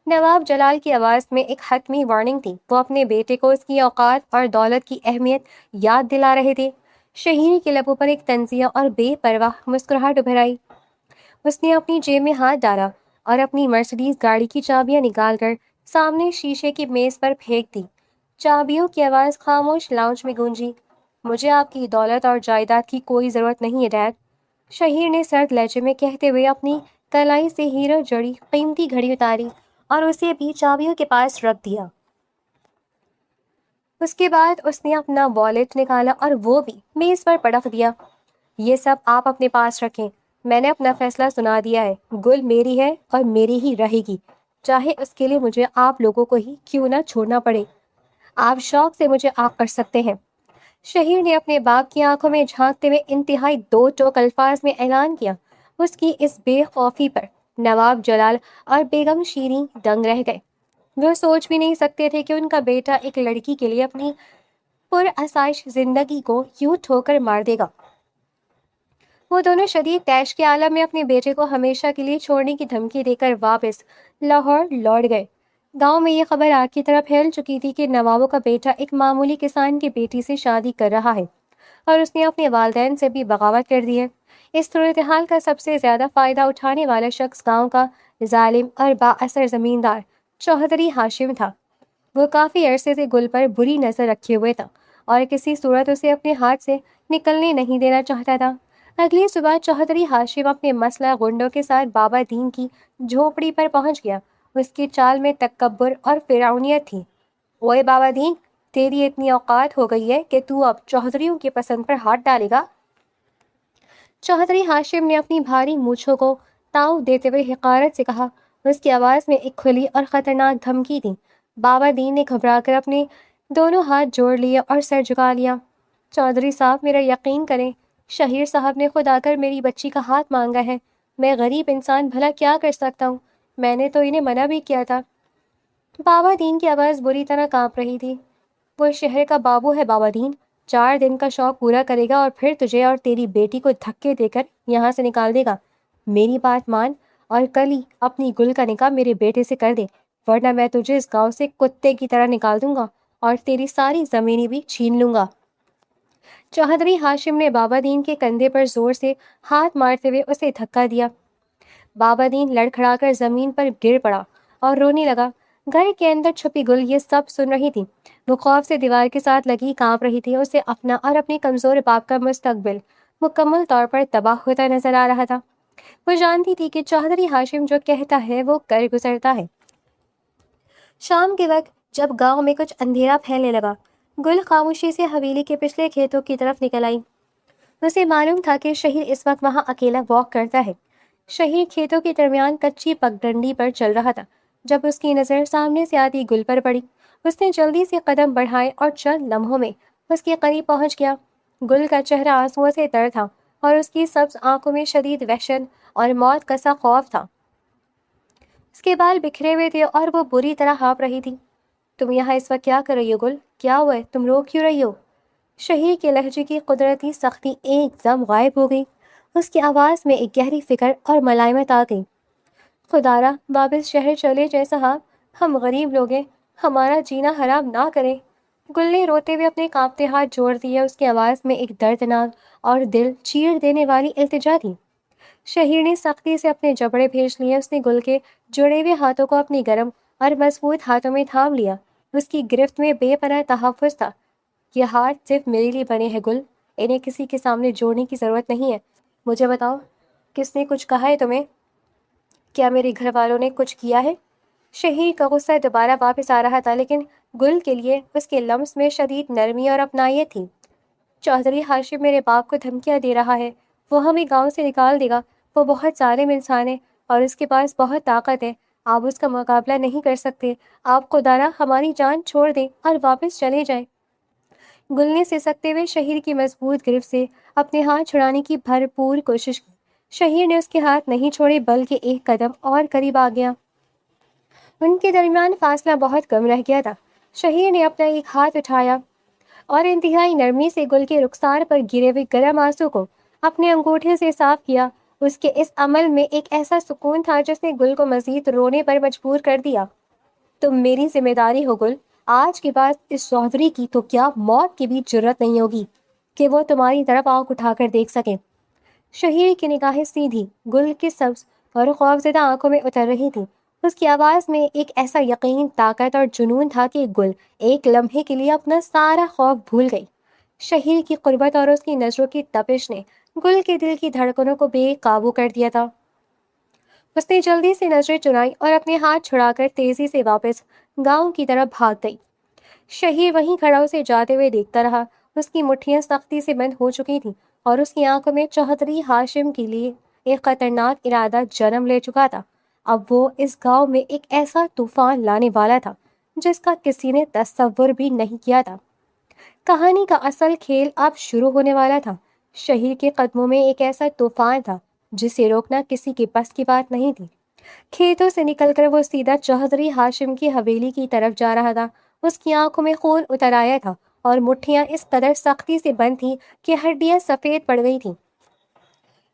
نواب جلال کی آواز میں ایک حتمی وارننگ تھی۔ وہ اپنے بیٹے کو اس کی اوقات اور دولت کی اہمیت یاد دلا رہے تھے۔ شہیر کے لبوں پر ایک طنزیہ اور بے پرواہ مسکراہٹ ابھر آئی۔ اس نے اپنی جیب میں ہاتھ ڈالا اور اپنی مرسیڈیز گاڑی کی چابیاں نکال کر سامنے شیشے کی میز پر پھینک دی۔ چابیوں کی آواز خاموش لاؤنج میں گونجی۔ مجھے آپ کی دولت اور جائیداد کی کوئی ضرورت نہیں ہے ڈیڈ، شہیر نے سرد لہجے میں کہتے ہوئے اپنی کلائی سے ہیرو جڑی قیمتی گھڑی اتاری اور اسے بھی چابیوں کے پاس رکھ دیا۔ اس کے بعد اس نے اپنا والیٹ نکالا اور وہ بھی میز پر پٹک دیا۔ یہ سب آپ اپنے پاس رکھیں، میں نے اپنا فیصلہ سنا دیا ہے۔ گل میری ہے اور میری ہی رہے گی، چاہے اس کے لیے مجھے آپ لوگوں کو ہی کیوں نہ چھوڑنا پڑے۔ آپ شوق سے مجھے آگ کر سکتے ہیں۔ شہیر نے اپنے باپ کی آنکھوں میں جھانکتے ہوئے انتہائی دو ٹوک الفاظ میں اعلان کیا۔ اس کی اس بے خوفی پر نواب جلال اور بیگم شیریں دنگ رہ گئے۔ وہ سوچ بھی نہیں سکتے تھے کہ ان کا بیٹا ایک لڑکی کے لیے اپنی پرآسائش زندگی کو یوں ٹھوکر مار دے گا۔ وہ دونوں شدید طیش کے عالم میں اپنے بیٹے کو ہمیشہ کے لیے چھوڑنے کی دھمکی دے کر واپس لاہور لوٹ گئے۔ گاؤں میں یہ خبر آگ کی طرح پھیل چکی تھی کہ نوابوں کا بیٹا ایک معمولی کسان کی بیٹی سے شادی کر رہا ہے اور اس نے اپنے والدین سے بھی بغاوت کر دی ہے۔ اس صورتحال کا سب سے زیادہ فائدہ اٹھانے والا شخص گاؤں کا ظالم اور با اثر زمیندار چوہدری ہاشم تھا۔ وہ کافی عرصے سے گل پر بری نظر رکھے ہوئے تھا اور کسی صورت اسے اپنے ہاتھ سے نکلنے نہیں دینا چاہتا تھا۔ اگلی صبح چوہدری ہاشم اپنے مسلح گنڈوں کے ساتھ بابا دین کی جھونپڑی پر پہنچ گیا۔ اس کی چال میں تکبر اور فرعونیت تھی۔ اوئے بابا دین، تیری اتنی اوقات ہو گئی ہے کہ تو اب چوہدریوں کی پسند پر ہاتھ ڈالے گا؟ چوہدری ہاشم نے اپنی بھاری مونچھوں کو تاؤ دیتے ہوئے حقارت سے کہا۔ اس کی آواز میں ایک کھلی اور خطرناک دھمکی تھی۔ بابا دین نے گھبرا کر اپنے دونوں ہاتھ جوڑ لیے اور سر جھکا لیا۔ چودھری صاحب، میرا یقین کریں، شہیر صاحب نے خود آ کر میری بچی کا ہاتھ مانگا ہے۔ میں غریب انسان بھلا کیا کر سکتا ہوں؟ میں نے تو انہیں منع بھی کیا تھا۔ بابا دین کی آواز بری طرح کانپ رہی تھی۔ وہ شہر کا بابو ہے بابا دین، 4 دن کا شوق پورا کرے گا اور پھر تجھے اور تیری بیٹی کو دھکے دے کر یہاں سے نکال دے گا۔ میری بات مان اور کل ہی اپنی گل کا نکاح میرے بیٹے سے کر دے، ورنہ میں تجھے اس گاؤں سے کتے کی طرح نکال دوں گا اور تیری ساری زمینیں بھی چھین لوں گا۔ چوہدری ہاشم نے بابا دین کے کندھے پر زور سے ہاتھ مارتے ہوئے اسے دھکا دیا۔ بابا دین لڑکھڑا کر زمین پر گر پڑا اور رونے لگا۔ گھر کے اندر چھپی گل یہ سب سن رہی تھی۔ وہ خوف سے دیوار کے ساتھ لگی کانپ رہی تھی۔ اسے اپنا اور اپنی کمزور باپ کا مستقبل مکمل طور پر تباہ ہوتا نظر آ رہا تھا۔ وہ جانتی تھی کہ چودھری ہاشم جو کہتا ہے وہ کر گزرتا ہے۔ شام کے وقت جب گاؤں میں کچھ اندھیرا پھیلنے لگا، گل خاموشی سے حویلی کے پچھلے کھیتوں کی طرف نکل آئی۔ اسے معلوم تھا کہ شہیر اس وقت وہاں اکیلا واک کرتا ہے۔ شہیر کھیتوں کے درمیان کچی پگڈنڈی پر چل رہا تھا جب اس کی نظر سامنے سے آتی گل پر پڑی۔ اس نے جلدی سے قدم بڑھائے اور چند لمحوں میں اس کے قریب پہنچ گیا۔ گل کا چہرہ آنسوؤں سے تر تھا اور اس کی سبز آنکھوں میں شدید وحشت اور موت کا سا خوف تھا۔ اس کے بال بکھرے ہوئے تھے اور وہ بری طرح ہانپ رہی تھی۔ تم یہاں اس وقت کیا کر رہی ہو گل؟ کیا ہوا ہے؟ تم رو کیوں رہی ہو؟ شہیر کے لہجے کی قدرتی سختی ایک دم غائب ہو گئی۔ اس کی آواز میں ایک گہری فکر اور ملائمت آ گئی۔ خدارا واپس شہر چلے جائیں صاحب، ہم غریب لوگ ہیں، ہمارا جینا حرام نہ کریں۔ گل نے روتے ہوئے اپنے کانپتے ہاتھ جوڑ دیے۔ اس کی آواز میں ایک دردناک اور دل چیر دینے والی التجا تھی۔ شہیر نے سختی سے اپنے جبڑے بھیج لیے۔ اس نے گل کے جڑے ہوئے ہاتھوں کو اپنی گرم اور مضبوط ہاتھوں میں تھام لیا۔ اس کی گرفت میں بے پناہ تحفظ تھا۔ یہ ہاتھ صرف میرے لیے بنے ہیں گل، انہیں کسی کے سامنے جوڑنے کی ضرورت نہیں ہے۔ مجھے بتاؤ، کس نے کچھ کہا ہے تمہیں؟ کیا میرے گھر والوں نے کچھ کیا ہے؟ شہیر کا غصہ دوبارہ واپس آ رہا تھا، لیکن گل کے لیے اس کے لمس میں شدید نرمی اور اپنائیت تھی۔ چودھری ہاشم میرے باپ کو دھمکیاں دے رہا ہے، وہ ہمیں گاؤں سے نکال دے گا۔ وہ بہت ظالم انسان ہے اور اس کے پاس بہت طاقت ہے، آپ اس کا مقابلہ نہیں کر سکتے۔ آپ خدارا ہماری جان چھوڑ دیں اور واپس چلے جائیں۔ گل نے سسکتے ہوئے شہیر کی مضبوط گرفت سے اپنے ہاتھ چھڑانے کی بھرپور کوشش کی۔ شہیر نے اس کے ہاتھ نہیں چھوڑے بلکہ ایک قدم اور قریب آ گیا۔ ان کے درمیان فاصلہ بہت کم رہ گیا تھا۔ شہیر نے اپنا ایک ہاتھ اٹھایا اور انتہائی نرمی سے گل کے رخسار پر گرے ہوئے گرم آنسو کو اپنے انگوٹھے سے صاف کیا۔ اس کے اس عمل میں ایک ایسا سکون تھا جس نے گل کو مزید رونے پر مجبور کر دیا۔ تم میری ذمہ داری ہو گل، آج کے بعد اس چودھری کی تو کیا موت کی بھی جرت نہیں ہوگی کہ وہ تمہاری طرف آنکھ اٹھا کر دیکھ سکے۔ شہیر کی نگاہیں سیدھی گل کی سبز اور خوفزدہ آنکھوں میں اتر رہی تھی۔ اس کی آواز میں ایک ایسا یقین، طاقت اور جنون تھا کہ گل ایک لمحے کے لیے اپنا سارا خوف بھول گئی۔ شہیر کی قربت اور اس کی نظروں کی تپش نے گل کے دل کی دھڑکنوں کو بے قابو کر دیا تھا۔ اس نے جلدی سے نظریں چنائی اور اپنے ہاتھ چھڑا کر تیزی سے واپس گاؤں کی طرف بھاگ گئی۔ شہیر وہیں کھڑا اسے جاتے ہوئے دیکھتا رہا۔ اس کی مٹھیاں سختی سے بند ہو چکی تھیں اور اس کی آنکھوں میں چودھری ہاشم کے لیے ایک خطرناک ارادہ جنم لے چکا تھا۔ اب وہ اس گاؤں میں ایک ایسا طوفان لانے والا تھا جس کا کسی نے تصور بھی نہیں کیا تھا۔ کہانی کا اصل کھیل اب شروع ہونے والا تھا۔ شہیر کے قدموں میں ایک ایسا طوفان تھا جسے روکنا کسی کے بس کی بات نہیں تھی۔ کھیتوں سے نکل کر وہ سیدھا چودھری ہاشم کی حویلی کی طرف جا رہا تھا۔ اس کی آنکھوں میں خون اتر آیا تھا اور مٹھیاں اس قدر سختی سے بند تھیں کہ ہڈیاں سفید پڑ گئی تھیں۔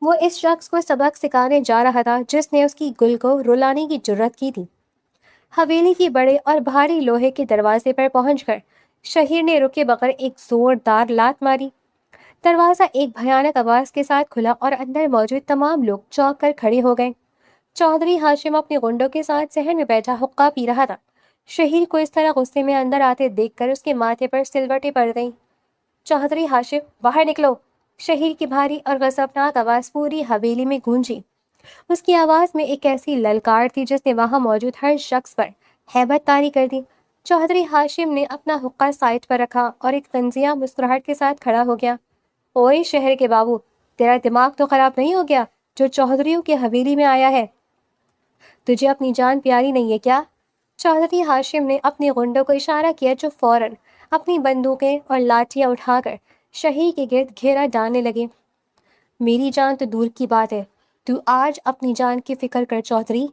وہ اس شخص کو سبق سکھانے جا رہا تھا جس نے اس کی گل کو رلانے کی جرت کی تھی۔ حویلی کی بڑے اور بھاری لوہے کے دروازے پر پہنچ کر شہیر نے رکے بغیر ایک زوردار لات ماری۔ دروازہ ایک بھیانک آواز کے ساتھ کھلا اور اندر موجود تمام لوگ چونک کر کھڑے ہو گئے۔ چودھری ہاشم اپنے گنڈوں کے ساتھ صحن میں بیٹھا حقہ پی رہا تھا۔ شہیر کو اس طرح غصے میں اندر آتے دیکھ کر اس کے ماتھے پر سلوٹیں پڑ گئیں۔ چودھری ہاشم باہر نکلو! شہیر کی بھاری اور غضبناک آواز پوری حویلی میں گونجی۔ اس کی آواز میں ایک ایسی للکار تھی جس نے وہاں موجود ہر شخص پر ہیبت طاری کر دی۔ چودھری ہاشم نے اپنا حقہ سائٹ پر رکھا اور ایک طنزیہ مسکراہٹ کے ساتھ کھڑا ہو گیا۔ اوئے شہر کے بابو، تیرا دماغ تو خراب نہیں ہو گیا جو چودھریوں کی حویلی میں آیا ہے؟ تجھے اپنی جان پیاری نہیں ہے کیا؟ چودھری ہاشم نے اپنے غنڈوں کو اشارہ کیا جو فوراً اپنی بندوقیں اور لاٹھیاں اٹھا کر شہیر کے گرد گھیرا ڈالنے لگے۔ میری جان تو دور کی بات ہے، تو آج اپنی جان کی فکر کر چودھری،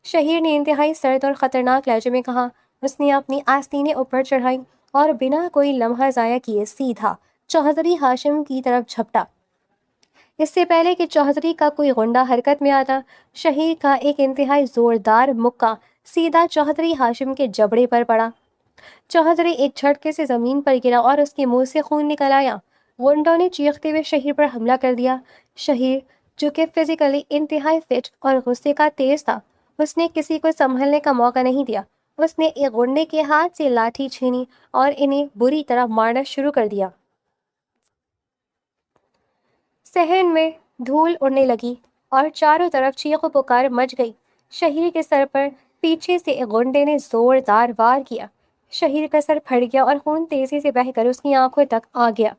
شہیر نے انتہائی سرد اور خطرناک لہجے میں کہا۔ اس نے اپنی آستینیں اوپر چڑھائیں اور بنا کوئی لمحہ ضائع کیے سیدھا چودھری ہاشم کی طرف جھپٹا۔ اس سے پہلے کہ چودھری کا کوئی غنڈہ حرکت میں آتا، شہیر کا ایک انتہائی زوردار مکہ سیدھا چودھری ہاشم کے جبڑے پر پڑا۔ چودھری ایک جھٹکے سے زمین پر گرا اور اس کے منہ سے خون نکل آیا۔ غنڈوں نے چیختے ہوئے شہیر پر حملہ کر دیا۔ شہیر جو کہ فزیکلی انتہائی فٹ اور غصے کا تیز تھا، اس نے کسی کو سنبھلنے کا موقع نہیں دیا۔ اس نے ایک گنڈے کے ہاتھ سے لاٹھی چھینی اور انہیں بری طرح مارنا شروع کر دیا۔ صحن میں دھول اڑنے لگی اور چاروں طرف چیخ و پکار مچ گئی۔ شہیر کے سر پر پیچھے سے ایک گنڈے نے زوردار وار کیا۔ شہیر کا سر پھٹ گیا اور خون تیزی سے بہہ کر اس کی آنکھوں تک آ گیا،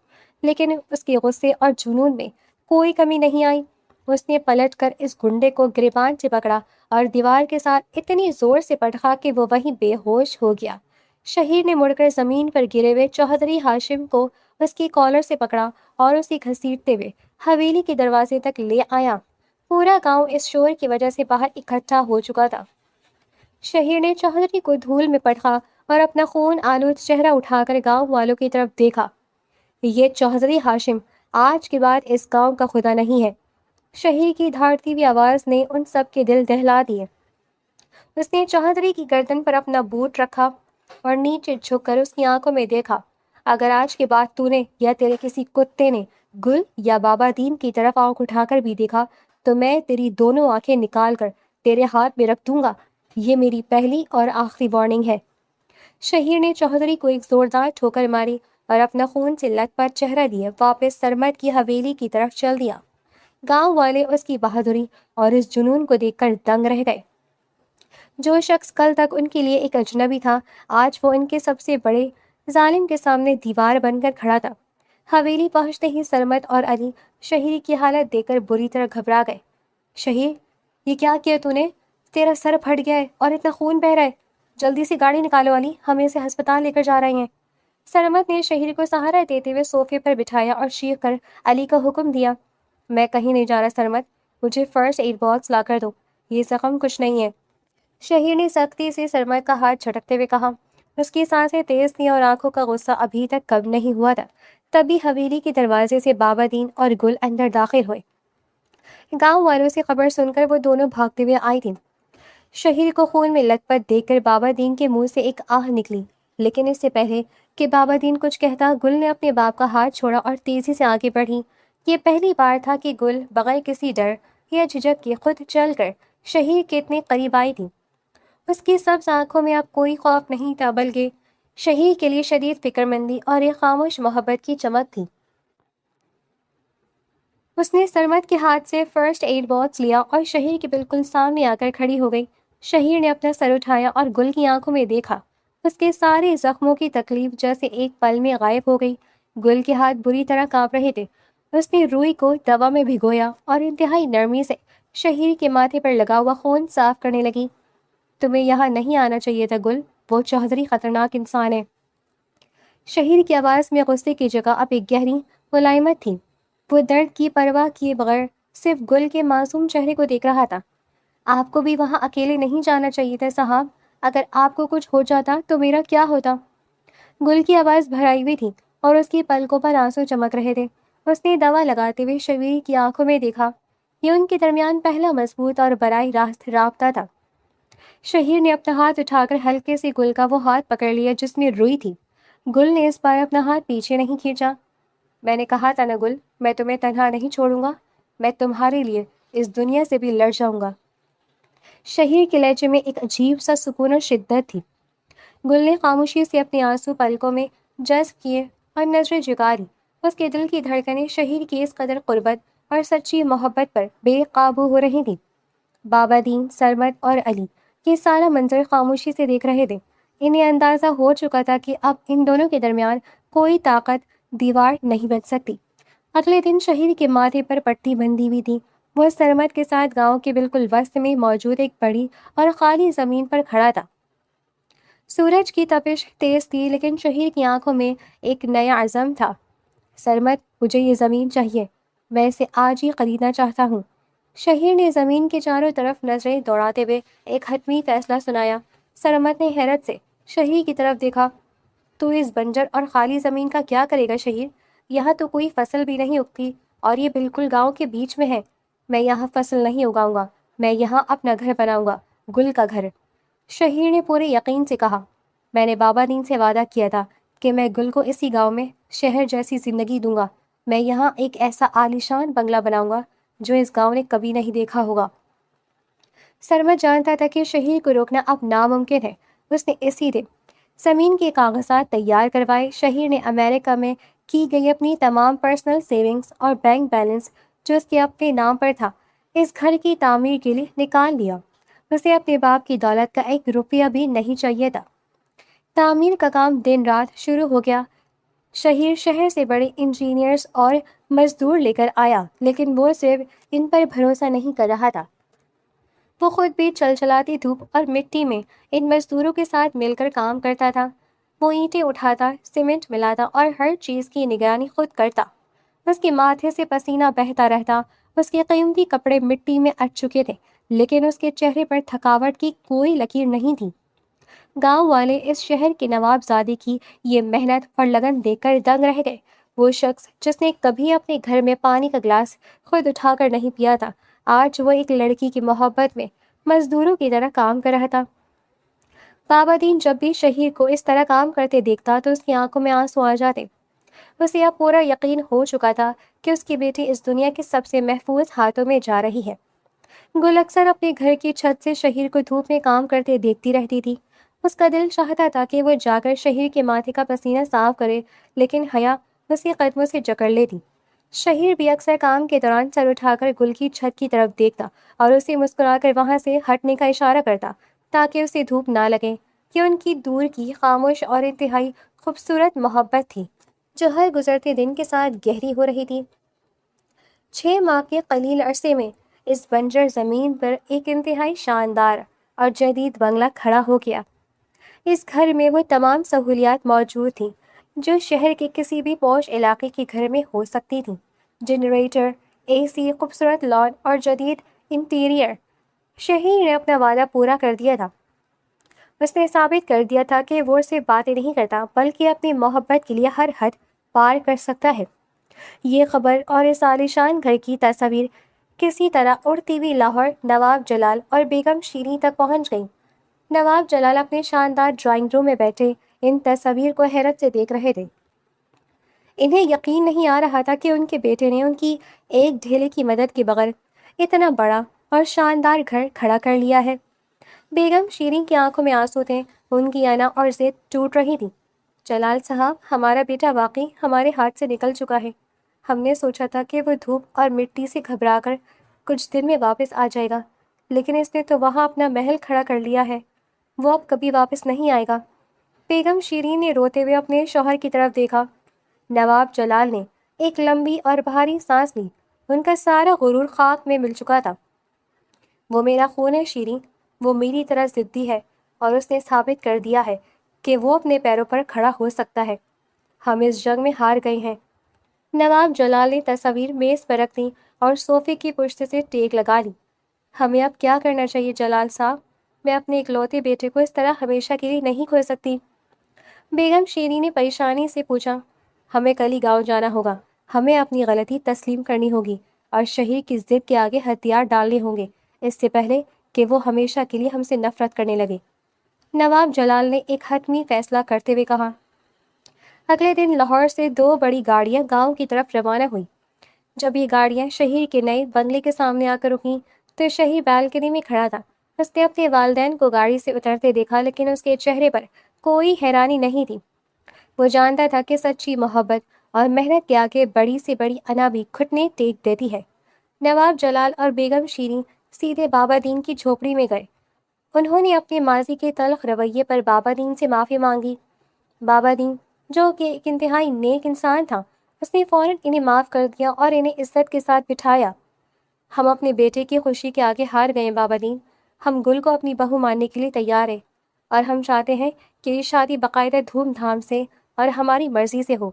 لیکن اس کے غصے اور جنون میں کوئی کمی نہیں آئی۔ اس نے پلٹ کر اس گنڈے کو گریبان سے پکڑا اور دیوار کے ساتھ اتنی زور سے پٹخا کہ وہ وہیں بے ہوش ہو گیا۔ شہیر نے مڑ کر زمین پر گرے ہوئے چوہدری ہاشم کو اس کی کالر سے پکڑا اور اسے گھسیٹتے ہوئے حویلی کے دروازے تک لے آیا۔ پورا گاؤں اس شور کی وجہ سے باہر اکٹھا ہو چکا تھا۔ شہیر نے چوہدری کو دھول میں پٹخا اور اپنا خون آلود چہرہ اٹھا کر گاؤں والوں کی طرف دیکھا۔ یہ چوہدری ہاشم آج کے بعد اس گاؤں کا خدا نہیں ہے۔ شہیر کی دھاڑتی ہوئی آواز نے ان سب کے دل دہلا دیے۔ اس نے چوہدری کی گردن پر اپنا بوٹ رکھا اور نیچے جھک کر اس کی آنکھوں میں دیکھا۔ اگر آج کے بعد تو نے یا تیرے کسی کتے نے گل یا بابا دین کی طرف آنکھ اٹھا کر بھی دیکھا تو میں تیری دونوں آنکھیں نکال کر تیرے ہاتھ میں رکھ دوں گا۔ یہ میری پہلی اور آخری وارننگ ہے۔ شہیر نے چوہدری کو ایک زوردار ٹھوکر ماری اور اپنا خون سے لت پت چہرہ لیے واپس سرمد کی حویلی کی طرف چل دیا۔ گاؤں والے اس کی بہادری اور اس جنون کو دیکھ کر دنگ رہ گئے۔ جو شخص کل تک ان کے لیے ایک اجنبی تھا، آج وہ ان کے سب سے بڑے ظالم کے سامنے دیوار بن کر کھڑا تھا۔ حویلی پہنچتے ہی سرمد اور علی شہیر کی حالت دیکھ کر بری طرح گھبرا گئے۔ شہیر، یہ کیا کیا تو نے؟ تیرا سر پھٹ گیا ہے اور اتنا خون بہ رہا ہے۔ جلدی سے گاڑی نکالو علی، ہم اسے ہسپتال لے کر جا رہے ہیں۔ سرمد نے شہیر کو سہارا دیتے ہوئے صوفے پر بٹھایا اور چیخ کر علی کا حکم دیا، میں کہیں نہیں جا رہا سرمد، مجھے فرسٹ ایڈ باکس لا کر دو، یہ زخم کچھ نہیں ہے۔ شہیر نے سختی سے سرمد کا ہاتھ جھٹکتے ہوئے کہا۔ اس کی سانسیں تیز تھیں اور آنکھوں کا غصہ ابھی تک کم نہیں ہوا تھا۔ تبھی حویلی کے دروازے سے بابا دین اور گل اندر داخل ہوئے۔ گاؤں والوں سے خبر سن کر وہ دونوں بھاگتے ہوئے آئی تھیں۔ شہیر کو خون میں لت پت دیکھ کر بابا دین کے منہ سے ایک آہ نکلی، لیکن اس سے پہلے کہ بابا دین کچھ کہتا، گل نے اپنے باپ کا ہاتھ چھوڑا اور تیزی سے آگے بڑھی۔ یہ پہلی بار تھا کہ گل بغیر کسی ڈر یا جھجک کے خود چل کر شہیر کے اتنے قریب آئی تھی۔ اس کی سبز آنکھوں میں اب کوئی خوف نہیں تھا، بلکہ شہیر کے لیے شدید فکر مندی اور ایک خاموش محبت کی چمک تھی۔ اس نے سرمد کے ہاتھ سے فرسٹ ایڈ باکس لیا اور شہیر کے بالکل سامنے آ کر کھڑی ہو گئی۔ شہیر نے اپنا سر اٹھایا اور گل کی آنکھوں میں دیکھا۔ اس کے سارے زخموں کی تکلیف جیسے ایک پل میں غائب ہو گئی۔ گل کے ہاتھ بری طرح کانپ رہے تھے۔ اس نے روئی کو دوا میں بھگویا اور انتہائی نرمی سے شہیر کے ماتھے پر لگا ہوا خون صاف کرنے لگی۔ تمہیں یہاں نہیں آنا چاہیے تھا گل، وہ چوہدری خطرناک انسان ہے۔ شہیر کی آواز میں غصے کی جگہ اب ایک گہری ملائمت تھی۔ وہ درد کی پرواہ کیے بغیر صرف گل کے معصوم چہرے کو دیکھ رہا تھا۔ آپ کو بھی وہاں اکیلے نہیں جانا چاہیے تھا صاحب، اگر آپ کو کچھ ہو جاتا تو میرا کیا ہوتا؟ گل کی آواز بھرائی ہوئی تھی اور اس کی پلکوں پر آنسو چمک رہے تھے۔ اس نے دوا لگاتے ہوئے شبیر کی آنکھوں میں دیکھا۔ یہ ان کے درمیان پہلا مضبوط اور براہ راست رابطہ تھا۔ شہیر نے اپنا ہاتھ اٹھا کر ہلکے سے گل کا وہ ہاتھ پکڑ لیا جس میں روئی تھی۔ گل نے اس بار اپنا ہاتھ پیچھے نہیں کھینچا۔ میں نے کہا تھا نا گل، میں تمہیں تنہا نہیں چھوڑوں گا، میں تمہارے لیے اس دنیا سے بھی لڑ جاؤں گا۔ شہیر کے لہجے میں ایک عجیب سا سکون اور شدت تھی۔ گل نے خاموشی سے اپنے آنسو پلکوں میں جذب کیے اور نظریں جھکا دی۔ اس کے دل کی دھڑکنیں شہیر کی اس قدر قربت اور سچی محبت پر بے قابو ہو رہی تھیں۔ بابا دین، سرمد اور علی یہ سارا منظر خاموشی سے دیکھ رہے تھے۔ انہیں اندازہ ہو چکا تھا کہ اب ان دونوں کے درمیان کوئی طاقت دیوار نہیں بن سکتی۔ اگلے دن شہیر کے ماتھے پر پٹی بندھی ہوئی تھی۔ وہ سرمد کے ساتھ گاؤں کے بالکل وسط میں موجود ایک بڑی اور خالی زمین پر کھڑا تھا۔ سورج کی تپش تیز تھی، لیکن شہیر کی آنکھوں میں ایک نیا عزم تھا۔ سرمد، مجھے یہ زمین چاہیے، میں اسے آج ہی خریدنا چاہتا ہوں۔ شہیر نے زمین کے چاروں طرف نظریں دوڑاتے ہوئے ایک حتمی فیصلہ سنایا۔ سرمد نے حیرت سے شہیر کی طرف دیکھا۔ تو اس بنجر اور خالی زمین کا کیا کرے گا شہیر؟ یہاں تو کوئی فصل بھی نہیں اگتی اور یہ بالکل گاؤں کے بیچ میں ہے۔ میں یہاں فصل نہیں اگاؤں گا، میں یہاں اپنا گھر بناؤں گا، گل کا گھر۔ شہیر نے پورے یقین سے کہا، میں نے بابا دین سے وعدہ کیا تھا کہ میں گل کو اسی گاؤں میں شہر جیسی زندگی دوں گا۔ میں یہاں ایک ایسا عالیشان بنگلہ بناؤں گا جو اس گاؤں نے کبھی نہیں دیکھا ہوگا۔ سرمد جانتا تھا کہ شہیر کو روکنا اب ناممکن ہے۔ اس نے اسی دن زمین کے کاغذات تیار کروائے۔ شہیر نے امریکہ میں کی گئی اپنی تمام پرسنل سیونگز اور بینک بیلنس جو اس کے اپنے نام پر تھا اس گھر کی تعمیر کے لیے نکال لیا۔ اسے اپنے باپ کی دولت کا 1 روپیہ بھی نہیں چاہیے تھا۔ تعمیر کا کام دن رات شروع ہو گیا۔ شہیر شہر سے بڑے انجینئرز اور مزدور لے کر آیا، لیکن وہ صرف ان پر بھروسہ نہیں کر رہا تھا۔ وہ خود بھی چلچلاتی دھوپ اور مٹی میں ان مزدوروں کے ساتھ مل کر کام کرتا تھا۔ وہ اینٹیں اٹھاتا، سیمنٹ ملاتا اور ہر چیز کی نگرانی خود کرتا۔ اس کے ماتھے سے پسینہ بہتا رہتا، اس کے قیمتی کپڑے مٹی میں اٹ چکے تھے، لیکن اس کے چہرے پر تھکاوٹ کی کوئی لکیر نہیں تھی۔ گاؤں والے اس شہر کے نواب زادے کی یہ محنت اور لگن دیکھ کر دنگ رہ گئے۔ وہ شخص جس نے کبھی اپنے گھر میں پانی کا گلاس خود اٹھا کر نہیں پیا تھا، آج وہ ایک لڑکی کی محبت میں مزدوروں کی طرح کام کر رہا تھا۔ بابا دین جب بھی شہیر کو اس طرح کام کرتے دیکھتا تو اس کی آنکھوں میں آنسو آ جاتے۔ اسے اب پورا یقین ہو چکا تھا کہ اس کی بیٹی اس دنیا کے سب سے محفوظ ہاتھوں میں جا رہی ہے۔ گل اکثر اپنے گھر کی چھت سے شہیر کو دھوپ میں کام کرتے دیکھتی رہتی تھی۔ اس کا دل چاہتا تھا کہ وہ جا کر شہیر کے ماتھے کا پسینہ صاف کرے، لیکن حیا اس کے قدموں سے جکڑ لیتی۔ شہیر بھی اکثر کام کے دوران سر اٹھا کر گل کی چھت کی طرف دیکھتا اور اسے مسکرا کر وہاں سے ہٹنے کا اشارہ کرتا تاکہ اسے دھوپ نہ لگے۔ یہ ان کی دور کی خاموش اور انتہائی خوبصورت محبت تھی جو ہر گزرتے دن کے ساتھ گہری ہو رہی تھی۔ 6 ماہ کے قلیل عرصے میں اس بنجر زمین پر ایک انتہائی شاندار اور جدید بنگلہ کھڑا ہو گیا۔ اس گھر میں وہ تمام سہولیات موجود تھیں جو شہر کے کسی بھی پوش علاقے کے گھر میں ہو سکتی تھیں۔ جنریٹر، اے سی، خوبصورت لان اور جدید انٹیریئر۔ شہیر نے اپنا وعدہ پورا کر دیا تھا۔ اس نے ثابت کر دیا تھا کہ وہ صرف باتیں نہیں کرتا بلکہ اپنی محبت کے لیے ہر حد پار کر سکتا ہے۔ یہ خبر اور اس عالیشان گھر کی تصاویر کسی طرح اڑتی ہوئی لاہور نواب جلال اور بیگم شیریں تک پہنچ گئی۔ نواب جلال اپنے شاندار ڈرائنگ روم میں بیٹھے ان تصاویر کو حیرت سے دیکھ رہے تھے۔ انہیں یقین نہیں آ رہا تھا کہ ان کے بیٹے نے ان کی ایک ڈھیلے کی مدد کے بغیر اتنا بڑا اور شاندار گھر کھڑا کر لیا ہے۔ بیگم شیریں کی آنکھوں میں آنسو تھے، ان کی انا اور ضد ٹوٹ رہی تھی۔ جلال صاحب، ہمارا بیٹا واقعی ہمارے ہاتھ سے نکل چکا ہے۔ ہم نے سوچا تھا کہ وہ دھوپ اور مٹی سے گھبرا کر کچھ دن میں واپس آ جائے گا، لیکن اس نے تو وہاں اپنا محل کھڑا کر لیا ہے۔ وہ اب کبھی واپس نہیں آئے گا۔ بیگم شیریں نے روتے ہوئے اپنے شوہر کی طرف دیکھا۔ نواب جلال نے ایک لمبی اور بھاری سانس لی۔ ان کا سارا غرور خاک میں مل چکا تھا۔ وہ میرا خون ہے شیریں، وہ میری طرح ضدی ہے اور اس نے ثابت کر دیا ہے کہ وہ اپنے پیروں پر کھڑا ہو سکتا ہے۔ ہم اس جنگ میں ہار گئے ہیں۔ نواب جلال نے تصاویر میز پر رکھ دی اور صوفے کی پشت سے ٹیک لگا لی۔ ہمیں اب کیا کرنا چاہیے جلال صاحب؟ میں اپنے اکلوتے بیٹے کو اس طرح ہمیشہ کے لیے نہیں کھو سکتی۔ بیگم شیریں نے پریشانی سے پوچھا۔ ہمیں کل ہی گاؤں جانا ہوگا۔ ہمیں اپنی غلطی تسلیم کرنی ہوگی اور شہیر کی ضد کے آگے ہتھیار ڈالنے ہوں گے، اس سے پہلے کہ وہ ہمیشہ کے لیے ہم سے نفرت کرنے لگے۔ نواب جلال نے ایک حتمی فیصلہ کرتے ہوئے کہا۔ اگلے دن لاہور سے 2 بڑی گاڑیاں گاؤں کی طرف روانہ ہوئیں۔ جب یہ گاڑیاں شہیر کے نئے بنگلے کے سامنے آ کر رکیں تو شہیر بالکنی میں کھڑا تھا۔ اس نے اپنے والدین کو گاڑی سے اترتے دیکھا، لیکن اس کے چہرے پر کوئی حیرانی نہیں تھی۔ وہ جانتا تھا کہ سچی محبت اور محنت کے آگے بڑی سے بڑی انا بھی گھٹنے ٹیک دیتی ہے۔ نواب جلال اور بیگم شیریں سیدھے بابا دین کی جھوپڑی میں گئے۔ انہوں نے اپنے ماضی کے تلخ رویے پر بابا دین سے معافی مانگی۔ بابا دین، جو کہ ایک انتہائی نیک انسان تھا، اس نے فوراً انہیں معاف کر دیا اور انہیں عزت کے ساتھ بٹھایا۔ ہم اپنے بیٹے کی خوشی کے آگے ہار گئے بابا دین۔ ہم گل کو اپنی بہو ماننے کے لیے تیار ہیں اور ہم چاہتے ہیں کہ یہ شادی باقاعدہ دھوم دھام سے اور ہماری مرضی سے ہو۔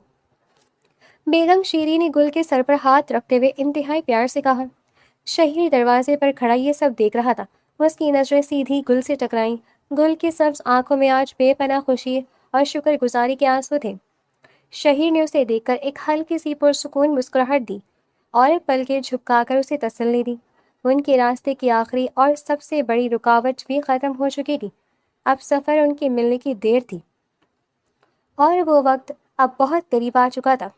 بیگم شیریں نے گل کے سر پر ہاتھ رکھتے ہوئے انتہائی پیار سے کہا۔ شہیر دروازے پر کھڑا یہ سب دیکھ رہا تھا۔ اس کی نظریں سیدھی گل سے ٹکرائیں۔ گل کی سبز آنکھوں میں آج بے پناہ خوشی اور شکر گزاری کے آنسو تھے۔ شہیر نے اسے دیکھ کر ایک ہلکی سی پرسکون مسکراہٹ دی اور پلکیں جھپکا کر اسے تسلی دی۔ ان کے راستے کی آخری اور سب سے بڑی رکاوٹ بھی ختم ہو چکی تھی۔ اب سفر ان کے ملنے کی دیر تھی اور وہ وقت اب بہت قریب آ چکا تھا۔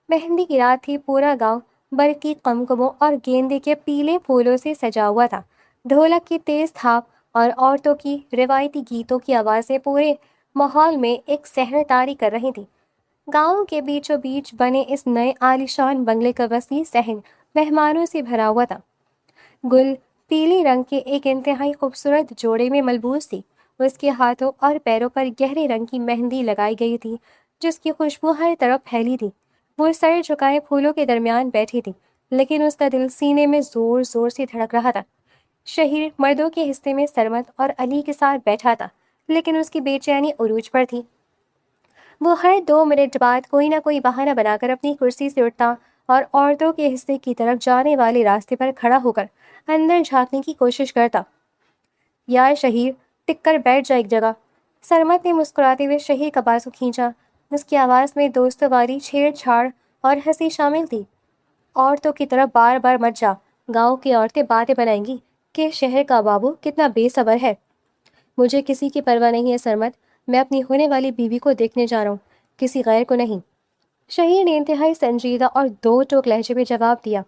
مہندی کی رات تھی۔ پورا گاؤں برقی قمقموں اور گیندے کے پیلے پھولوں سے سجا ہوا تھا۔ ڈھولک کی تیز تھاپ اور عورتوں کی روایتی گیتوں کی آوازیں پورے ماحول میں ایک سحر طاری کر رہی تھیں۔ گاؤں کے بیچوں بیچ بنے اس نئے عالیشان بنگلے کا وسیع صحن مہمانوں سے بھرا ہوا تھا۔ گل پیلی رنگ کے ایک انتہائی خوبصورت جوڑے میں ملبوس تھی۔ اس کے ہاتھوں اور پیروں پر گہرے رنگ کی مہندی لگائی گئی تھی جس کی خوشبو ہر طرف پھیلی تھی۔ وہ سر جھکائے پھولوں کے درمیان بیٹھی تھی، لیکن اس کا دل سینے میں زور زور سے دھڑک رہا تھا۔ شہیر مردوں کے حصے میں سرمد اور علی کے ساتھ بیٹھا تھا، لیکن اس کی بے چینی عروج پر تھی۔ وہ ہر 2 منٹ بعد کوئی نہ کوئی بہانہ بنا کر اپنی کرسی سے اٹھتا اور عورتوں کے حصے کی طرف جانے والے راستے پر کھڑا ہو کر اندر جھانکنے کی کوشش کرتا۔ یار شہیر، ٹک کر بیٹھ جا ایک جگہ۔ سرمد نے مسکراتے ہوئے شہیر کا بازو کھینچا۔ اس کی آواز میں دوستوں والی چھیڑ چھاڑ اور ہنسی شامل تھی۔ عورتوں کی طرف بار بار مت جا، گاؤں کی عورتیں باتیں بنائیں گی کہ شہر کا بابو کتنا بے صبر ہے۔ مجھے کسی کی پرواہ نہیں ہے سرمد، میں اپنی ہونے والی بیوی کو دیکھنے جا رہا ہوں، کسی غیر کو نہیں۔ شہیر نے انتہائی سنجیدہ اور دو ٹوک لہجے میں جواب دیا۔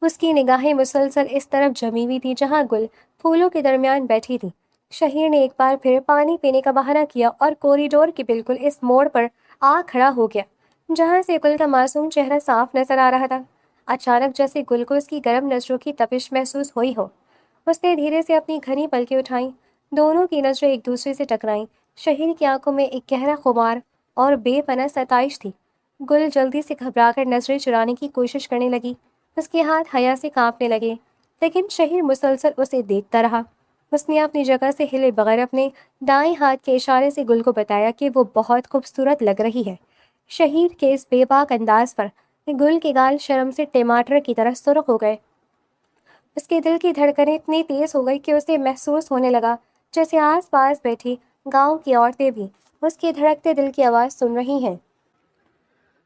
اس کی نگاہیں مسلسل اس طرف جمی ہوئی تھی جہاں گل پھولوں کے درمیان بیٹھی تھی۔ شہیر نے ایک بار پھر پانی پینے کا بہانہ کیا اور کوریڈور کے بالکل اس موڑ پر آ کھڑا ہو گیا جہاں سے گل کا معصوم چہرہ صاف نظر آ رہا تھا۔ اچانک جیسے گل کو اس کی گرم نظروں کی تپش محسوس ہوئی ہو، اس نے دھیرے سے اپنی گھنی پلکیں اٹھائیں۔ دونوں کی نظریں ایک دوسرے سے ٹکرائیں۔ شہیر کی آنکھوں میں ایک گہرا خمار اور بے پناہ ستائش تھی۔ گل جلدی سے گھبرا کر نظریں چرانے کی کوشش کرنے لگی۔ اس کے ہاتھ حیا سے کانپنے لگے، لیکن شہیر مسلسل اسے دیکھتا رہا۔ اس نے اپنی جگہ سے ہلے بغیر اپنے دائیں ہاتھ کے اشارے سے گل کو بتایا کہ وہ بہت خوبصورت لگ رہی ہے۔ شہیر کے اس بے باک انداز پر گل کے گال شرم سے ٹماٹر کی طرح سرخ ہو گئے۔ اس کے دل کی دھڑکنیں اتنی تیز ہو گئی کہ اسے محسوس ہونے لگا جیسے آس پاس بیٹھی گاؤں کی عورتیں بھی اس کے دھڑکتے دل کی آواز سن رہی ہیں۔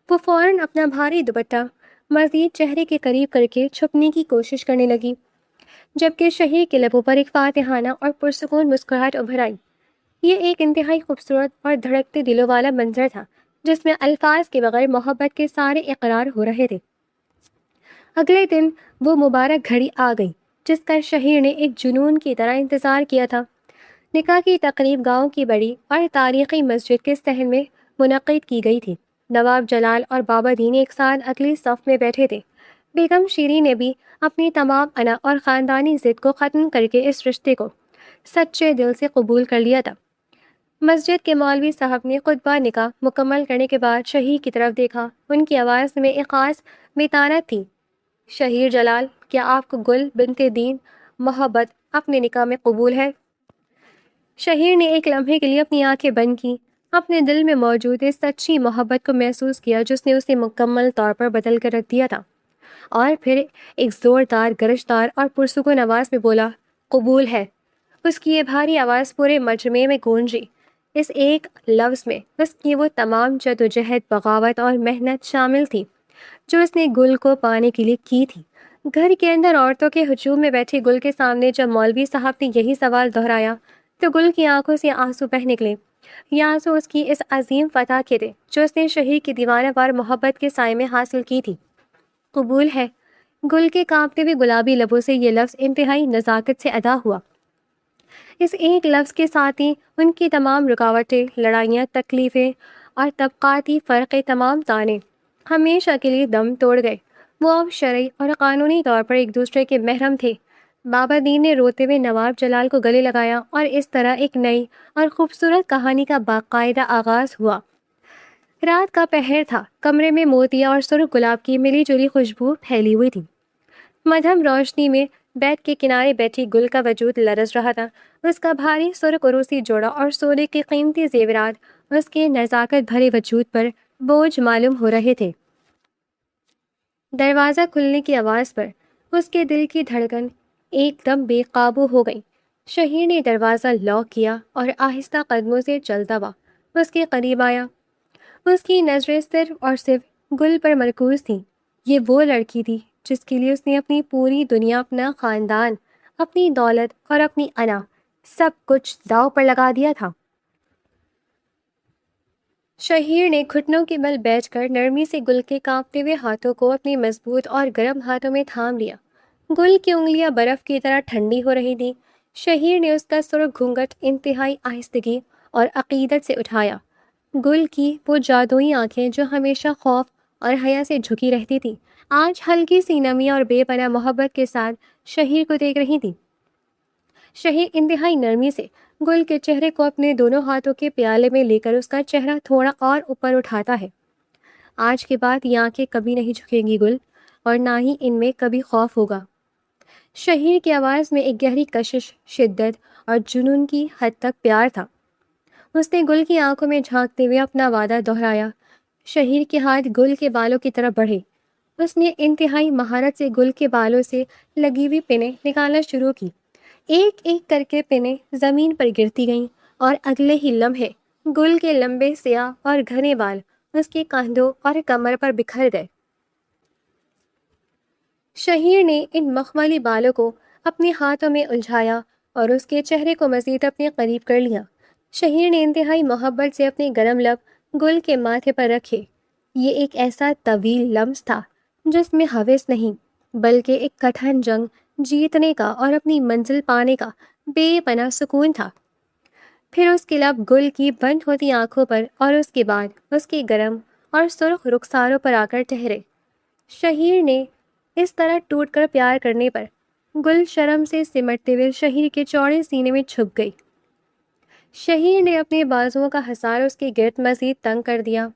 وہ فوراً اپنا بھاری دوپٹہ مزید چہرے کے قریب کر کے چھپنے کی کوشش کرنے لگی، جبکہ شہیر کے لبوں پر ایک فاتحانہ اور پرسکون مسکراہٹ ابھر آئی۔ یہ ایک انتہائی خوبصورت اور دھڑکتے دلوں والا منظر تھا جس میں الفاظ کے بغیر محبت کے سارے اقرار ہو رہے تھے۔ اگلے دن وہ مبارک گھڑی آ گئی جس کا شہیر نے ایک جنون کی طرح انتظار کیا تھا۔ نکاح کی تقریب گاؤں کی بڑی اور تاریخی مسجد کے صحن میں منعقد کی گئی تھی۔ نواب جلال اور بابا دین ایک ساتھ اگلی صف میں بیٹھے تھے۔ بیگم شیریں نے بھی اپنی تمام انا اور خاندانی ضد کو ختم کر کے اس رشتے کو سچے دل سے قبول کر لیا تھا۔ مسجد کے مولوی صاحب نے خطبہ نکاح مکمل کرنے کے بعد شہیر کی طرف دیکھا۔ ان کی آواز میں ایک خاص متانت تھی۔ شہیر جلال، کیا آپ کو گل بنت دین محبت اپنے نکاح میں قبول ہے؟ شہیر نے ایک لمحے کے لیے اپنی آنکھیں بند کی، اپنے دل میں موجود اس سچی محبت کو محسوس کیا جس نے اسے مکمل طور پر بدل کر رکھ دیا تھا، اور پھر ایک زوردار گرجدار اور پرسکون آواز میں بولا، قبول ہے۔ اس کی یہ بھاری آواز پورے مجمع میں گونجی۔ اس ایک لفظ میں اس کی وہ تمام جدوجہد، بغاوت اور محنت شامل تھی جو اس نے گل کو پانے کے لیے کی تھی۔ گھر کے اندر عورتوں کے ہجوم میں بیٹھی گل کے سامنے جب مولوی صاحب نے یہی سوال دہرایا تو گل کی آنکھوں سے آنسو بہہ نکلے۔ یہ آنسو اس کی اس عظیم فتح کے تھے جو اس نے شہیر کی دیوانہ وار محبت کے سائے میں حاصل کی تھی۔ قبول ہے۔ گل کے کانپتے ہوئے گلابی لبوں سے یہ لفظ انتہائی نزاکت سے ادا ہوا۔ اس ایک لفظ کے ساتھ ہی ان کی تمام رکاوٹیں، لڑائیاں، تکلیفیں اور طبقاتی فرق کے تمام تانے ہمیشہ کے لیے دم توڑ گئے۔ وہ اب شرعی اور قانونی طور پر ایک دوسرے کے محرم تھے۔ بابا دین نے روتے ہوئے نواب جلال کو گلے لگایا اور اس طرح ایک نئی اور خوبصورت کہانی کا باقاعدہ آغاز ہوا۔ رات کا پہر تھا۔ کمرے میں موتیا اور سرخ گلاب کی ملی جلی خوشبو پھیلی ہوئی تھی۔ مدھم روشنی میں بیڈ کے کنارے بیٹھی گل کا وجود لرز رہا تھا۔ اس کا بھاری سرخ عروسی جوڑا اور سونے کے قیمتی زیورات اس کے نزاکت بھرے وجود پر بوجھ معلوم ہو رہے تھے۔ دروازہ کھلنے کی آواز پر اس کے دل کی دھڑکن ایک دم بے قابو ہو گئی۔ شہیر نے دروازہ لاک کیا اور آہستہ قدموں سے چلتا ہوا اس کے قریب آیا۔ اس کی نظریں صرف اور صرف گل پر مرکوز تھیں۔ یہ وہ لڑکی تھی جس کے لیے اس نے اپنی پوری دنیا، اپنا خاندان، اپنی دولت اور اپنی انا سب کچھ داؤ پر لگا دیا تھا۔ شہیر نے گھٹنوں کے بل بیٹھ کر نرمی سے گل کے کانپتے ہوئے ہاتھوں کو اپنے مضبوط اور گرم ہاتھوں میں تھام لیا۔ گل کی انگلیاں برف کی طرح ٹھنڈی ہو رہی تھیں۔ شہیر نے اس کا سرخ گھونگھٹ انتہائی آہستگی اور عقیدت سے اٹھایا۔ گل کی وہ جادوئی آنکھیں جو ہمیشہ خوف اور حیا سے جھکی رہتی تھیں، آج ہلکی سی نمی اور بے پناہ محبت کے ساتھ شہیر کو دیکھ رہی تھیں۔ شہیر انتہائی نرمی سے گل کے چہرے کو اپنے دونوں ہاتھوں کے پیالے میں لے کر اس کا چہرہ تھوڑا اور اوپر اٹھاتا ہے۔ آج کے بعد یہ آنکھیں کبھی نہیں جھکیں گی گل، اور نہ ہی ان میں کبھی خوف ہوگا۔ شہیر کی آواز میں ایک گہری کشش، شدت اور جنون کی حد تک پیار تھا۔ اس نے گل کی آنکھوں میں جھانکتے ہوئے اپنا وعدہ دہرایا۔ شہیر کے ہاتھ گل کے بالوں کی طرف بڑھے۔ اس نے انتہائی مہارت سے گل کے بالوں سے لگی ہوئی پنیں نکالنا شروع کی۔ ایک ایک کر کے پنیں زمین پر گرتی گئیں، اور اگلے ہی لمحے گل کے لمبے سیاہ اور گھنے بال اس کے کندھوں اور کمر پر بکھر گئے۔ شہیر نے ان مخملی بالوں کو اپنے ہاتھوں میں الجھایا اور اس کے چہرے کو مزید اپنے قریب کر لیا۔ شہیر نے انتہائی محبت سے اپنے گرم لب گل کے ماتھے پر رکھے۔ یہ ایک ایسا طویل لمس تھا جس میں ہوس نہیں، بلکہ ایک کٹھن جنگ جیتنے کا اور اپنی منزل پانے کا بے پناہ سکون تھا۔ پھر اس کے لب گل کی بند ہوتی آنکھوں پر اور اس کے بعد اس کے گرم اور سرخ رخساروں پر آ کر ٹھہرے۔ شہیر نے اس طرح ٹوٹ کر پیار کرنے پر گل شرم سے سمٹتے ہوئے شہیر کے چوڑے سینے میں چھپ گئی۔ شہیر نے اپنے بازوؤں کا حصار اس کے گرد مزید تنگ کر دیا۔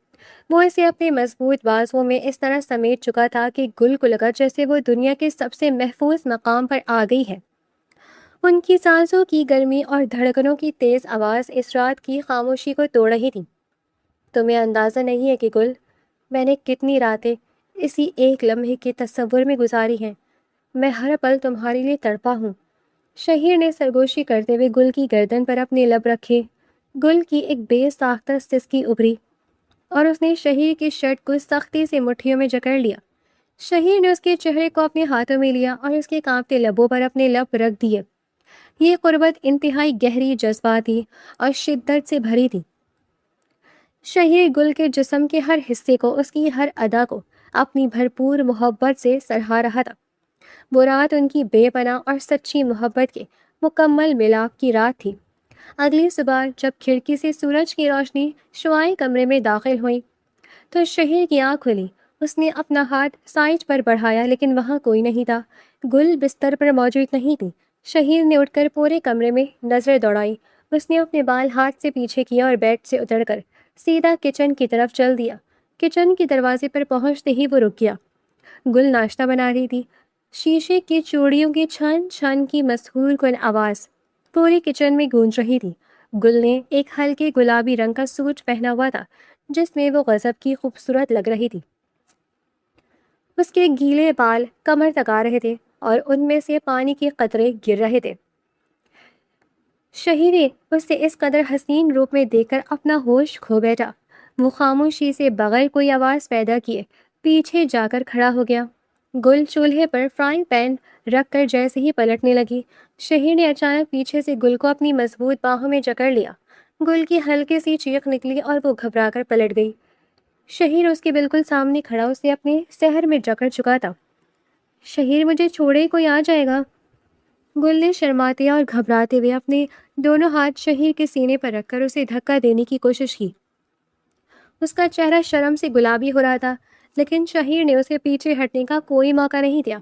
وہ اسے اپنے مضبوط بازوؤں میں اس طرح سمیٹ چکا تھا کہ گل کو لگا جیسے وہ دنیا کے سب سے محفوظ مقام پر آ گئی ہے۔ ان کی سانسوں کی گرمی اور دھڑکنوں کی تیز آواز اس رات کی خاموشی کو توڑ رہی تھی۔ تمہیں اندازہ نہیں ہے کہ گل، میں نے کتنی راتیں اسی ایک لمحے کے تصور میں گزاری ہیں۔ میں ہر پل تمہارے لیے تڑپا ہوں۔ شہیر نے سرگوشی کرتے ہوئے گل کی گردن پر اپنے لب رکھے۔ گل کی ایک بے ساختہ سسکی ابھری اور اس نے شہیر کی شرٹ کو سختی سے مٹھیوں میں جکڑ لیا۔ شہیر نے اس کے چہرے کو اپنے ہاتھوں میں لیا اور اس کے کانپتے لبوں پر اپنے لب رکھ دیے۔ یہ قربت انتہائی گہری، جذباتی اور شدت سے بھری تھی۔ شہیر گل کے جسم کے ہر حصے کو، اس کی ہر ادا کو اپنی بھرپور محبت سے سراہ رہا تھا۔ وہ رات ان کی بے پناہ اور سچی محبت کے مکمل ملاپ کی رات تھی۔ اگلی صبح جب کھڑکی سے سورج کی روشنی شعاعیں کمرے میں داخل ہوئی تو شہیر کی آنکھ کھلی۔ اس نے اپنا ہاتھ سائج پر بڑھایا لیکن وہاں کوئی نہیں تھا۔ گل بستر پر موجود نہیں تھی۔ شہیر نے اٹھ کر پورے کمرے میں نظر دوڑائی۔ اس نے اپنے بال ہاتھ سے پیچھے کیا اور بیڈ سے اتر کر سیدھا کچن کی طرف چل دیا۔ کچن کے دروازے پر پہنچتے ہی وہ رک گیا۔ گل ناشتہ بنا رہی تھی۔ شیشے کی چوڑیوں کی چھن چھن کی مسحور کن آواز پوری کچن میں گونج رہی تھی۔ گل نے ایک ہلکے گلابی رنگ کا سوٹ پہنا ہوا تھا جس میں وہ غضب کی خوبصورت لگ رہی تھی۔ اس کے گیلے بال کمر تک آ رہے تھے اور ان میں سے پانی کے قطرے گر رہے تھے۔ شہیر نے اسے اس قدر حسین روپ میں دیکھ کر اپنا ہوش کھو بیٹھا۔ وہ خاموشی سے بغیر کوئی آواز پیدا کیے پیچھے جا کر کھڑا ہو گیا۔ گل چولہے پر فرائنگ پین رکھ کر جیسے ہی پلٹنے لگی، شہیر نے اچانک پیچھے سے گل کو اپنی مضبوط باہوں میں جکڑ لیا۔ گل کی ہلکی سی چیخ نکلی اور وہ گھبرا کر پلٹ گئی۔ شہیر اس کے بالکل سامنے کھڑا اسے اپنے سحر میں جکڑ چکا تھا۔ شہیر، مجھے چھوڑے، کوئی آ جائے گا۔ گل نے شرماتے اور گھبراتے ہوئے اپنے دونوں ہاتھ شہیر کے سینے پر رکھ کر اسے دھکا دینے کی کوشش کی۔ اس کا چہرہ شرم سے گلابی ہو رہا تھا، لیکن شہیر نے اسے پیچھے ہٹنے کا کوئی موقع نہیں دیا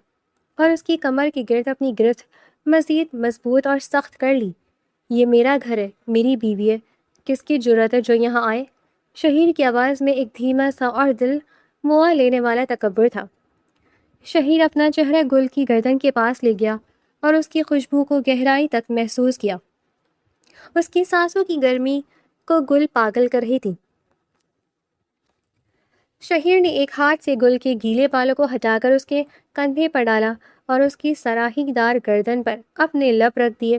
اور اس کی کمر کے گرد اپنی گرفت مزید مضبوط اور سخت کر لی۔ یہ میرا گھر ہے، میری بیوی ہے، کس کی جرأت ہے جو یہاں آئے؟ شہیر کی آواز میں ایک دھیما سا اور دل موہ لینے والا تکبر تھا۔ شہیر اپنا چہرہ گل کی گردن کے پاس لے گیا اور اس کی خوشبو کو گہرائی تک محسوس کیا۔ اس کی سانسوں کی گرمی کو گل پاگل کر رہی تھی۔ شہیر نے ایک ہاتھ سے گل کے گیلے بالوں کو ہٹا کر اس کے کندھے پر ڈالا اور اس کی سراہی دار گردن پر اپنے لب رکھ دیے۔